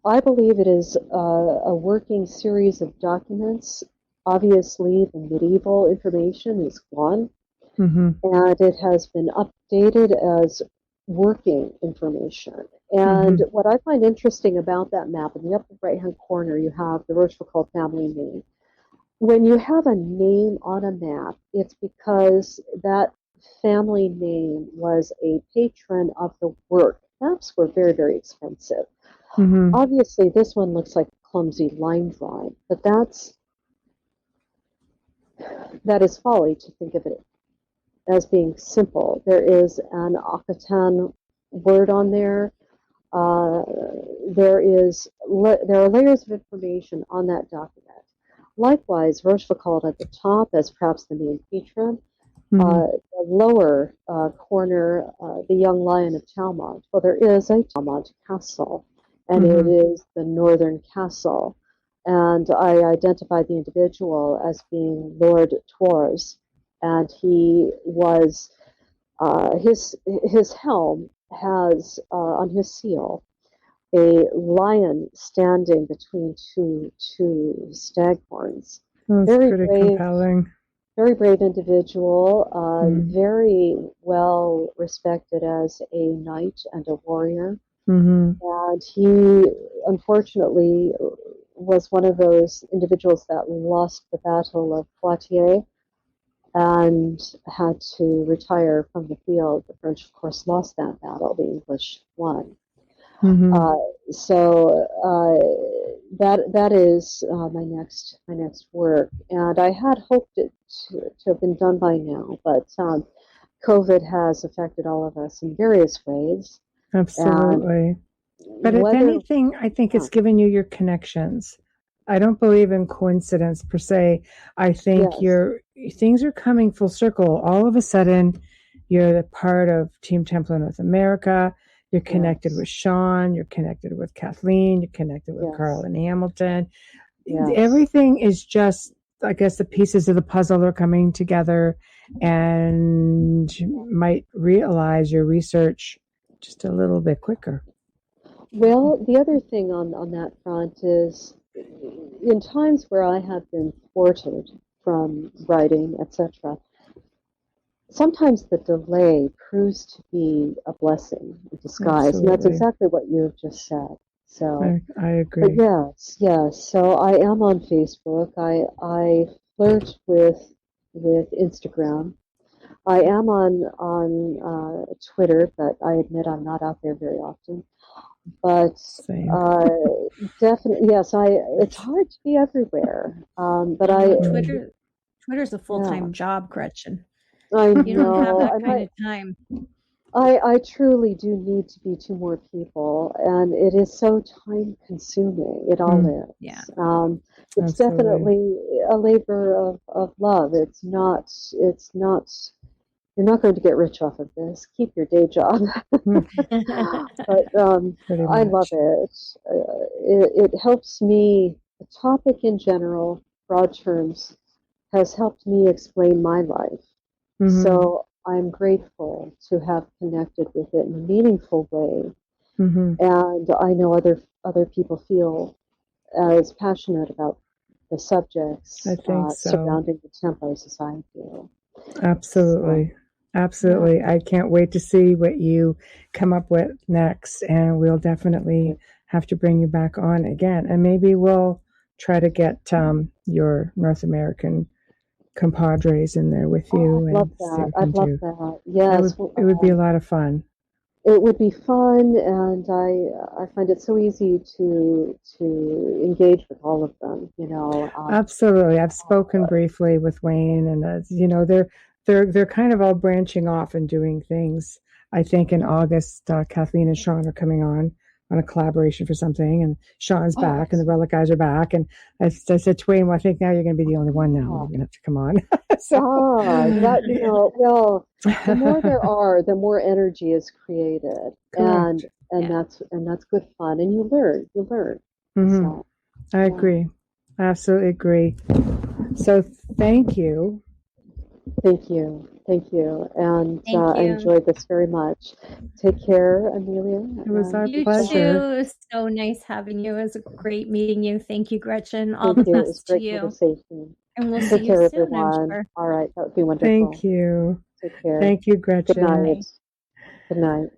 I believe it is a working series of documents. Obviously, the medieval information is gone, and it has been updated as working information. And what I find interesting about that map, in the upper right-hand corner, you have the Rochefoucauld family name. When you have a name on a map, it's because that family name was a patron of the work. Maps were very, very expensive. Obviously, this one looks like clumsy line drawing, but that is folly to think of it as being simple. There is an Occitan word on there. There are layers of information on that document. Likewise, Rochefoucauld at the top as perhaps the main patron. The lower corner, the young lion of Talmont. Well, there is a Talmont castle, and it is the northern castle. And I identified the individual as being Lord Tors, and he was his helm has on his seal a lion standing between two stag horns. That's pretty compelling. Very brave individual, very well respected as a knight and a warrior. And he, unfortunately, was one of those individuals that lost the Battle of Poitiers and had to retire from the field. The French, of course, lost that battle. The English won. So that is my next work, and I had hoped it to have been done by now, but COVID has affected all of us in various ways. Absolutely. But if anything, I think it's given you your connections. I don't believe in coincidence per se. I think things are coming full circle. All of a sudden, you're the part of Team Templar North America. You're connected with Sean. You're connected with Kathleen. You're connected with Carl and Hamilton. Everything is just, I guess, the pieces of the puzzle are coming together, and you might realize your research just a little bit quicker. Well, the other thing on that front is, in times where I have been thwarted from writing, etc., sometimes the delay proves to be a blessing in disguise. Absolutely. And that's exactly what you have just said. So I agree. But yes. So I am on Facebook. I flirt with Instagram. I am on Twitter, but I admit I'm not out there very often. But definitely, yes, it's hard to be everywhere. But Twitter's a full-time job, Gretchen. I You don't have that kind of time. I truly do need to be to more people, and it is so time consuming. It all is. Yeah. It's definitely a labor of love. It's not, you're not going to get rich off of this. Keep your day job. But I love it. It helps me, the topic in general, broad terms, has helped me explain my life. So I'm grateful to have connected with it in a meaningful way. And I know other people feel as passionate about the subjects surrounding the Templars as I do. Absolutely. Absolutely. I can't wait to see what you come up with next, and we'll definitely have to bring you back on again. And maybe we'll try to get your North American compadres in there with you. I'd love that. I'd love that. Yes. It would be a lot of fun. It would be fun, and I find it so easy to engage with all of them. Absolutely. I've spoken briefly with Wayne, and they're kind of all branching off and doing things. I think in August, Kathleen and Sean are coming on a collaboration for something, and Sean's back, and the Relic guys are back. And I said to Wayne, well, I think now you're going to be the only one now. You're going to have to come on. Well, the more there are, the more energy is created. Correct. And that's good fun. And you learn. So, I agree. Absolutely agree. So thank you. Thank you. And Thank I you. enjoyed this very much. Take care, Amelia. It was our You pleasure. too. It was so nice having you. It was great meeting you. Thank you, Gretchen. All Thank the you. It was best to great you. conversation. And we'll Take see you care, soon, everyone. I'm sure. All right, that would be wonderful. Thank you. Take care. Thank you, Gretchen. Good night. Good night.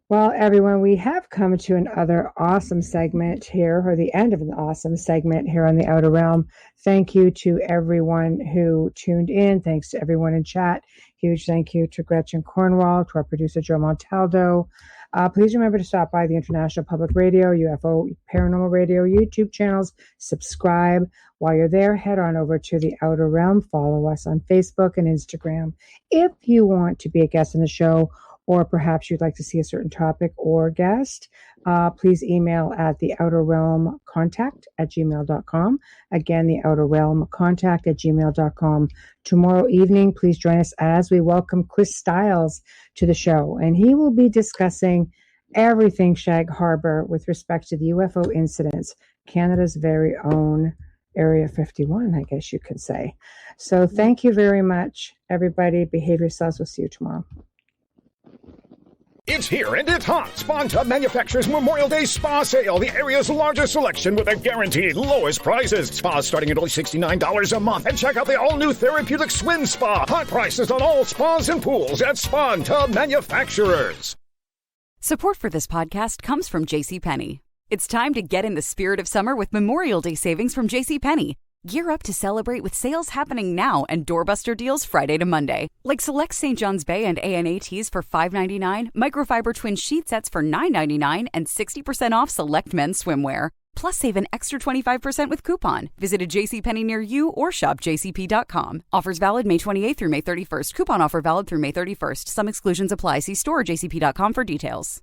Well, everyone, we have come to another awesome segment here, or the end of an awesome segment here on the Outer Realm. Thank you to everyone who tuned in. Thanks to everyone in chat. Huge thank you to Gretchen Cornwall, to our producer, Joe Montaldo. Please remember to stop by the International Public Radio, UFO Paranormal Radio YouTube channels. Subscribe. While you're there, head on over to the Outer Realm. Follow us on Facebook and Instagram. If you want to be a guest on the show, or perhaps you'd like to see a certain topic or guest, please email at theouterrealmcontact@gmail.com. Again, theouterrealmcontact@gmail.com. Tomorrow evening, please join us as we welcome Chris Stiles to the show, and he will be discussing everything Shag Harbor with respect to the UFO incidents, Canada's very own Area 51, I guess you could say. So thank you very much, everybody. Behave yourselves. We'll see you tomorrow. It's here and it's hot. Spa Manufacturers Memorial Day Spa Sale. The area's largest selection with the guaranteed lowest prices. Spas starting at only $69 a month. And check out the all-new therapeutic swim spa. Hot prices on all spas and pools at Spa Manufacturers. Support for this podcast comes from JCPenney. It's time to get in the spirit of summer with Memorial Day savings from JCPenney. Gear up to celebrate with sales happening now and doorbuster deals Friday to Monday. Like select St. John's Bay and A&A tees for $5.99, microfiber twin sheet sets for $9.99, and 60% off select men's swimwear. Plus, save an extra 25% with coupon. Visit a JCPenney near you or shop jcp.com. Offers valid May 28th through May 31st. Coupon offer valid through May 31st. Some exclusions apply. See store or jcp.com for details.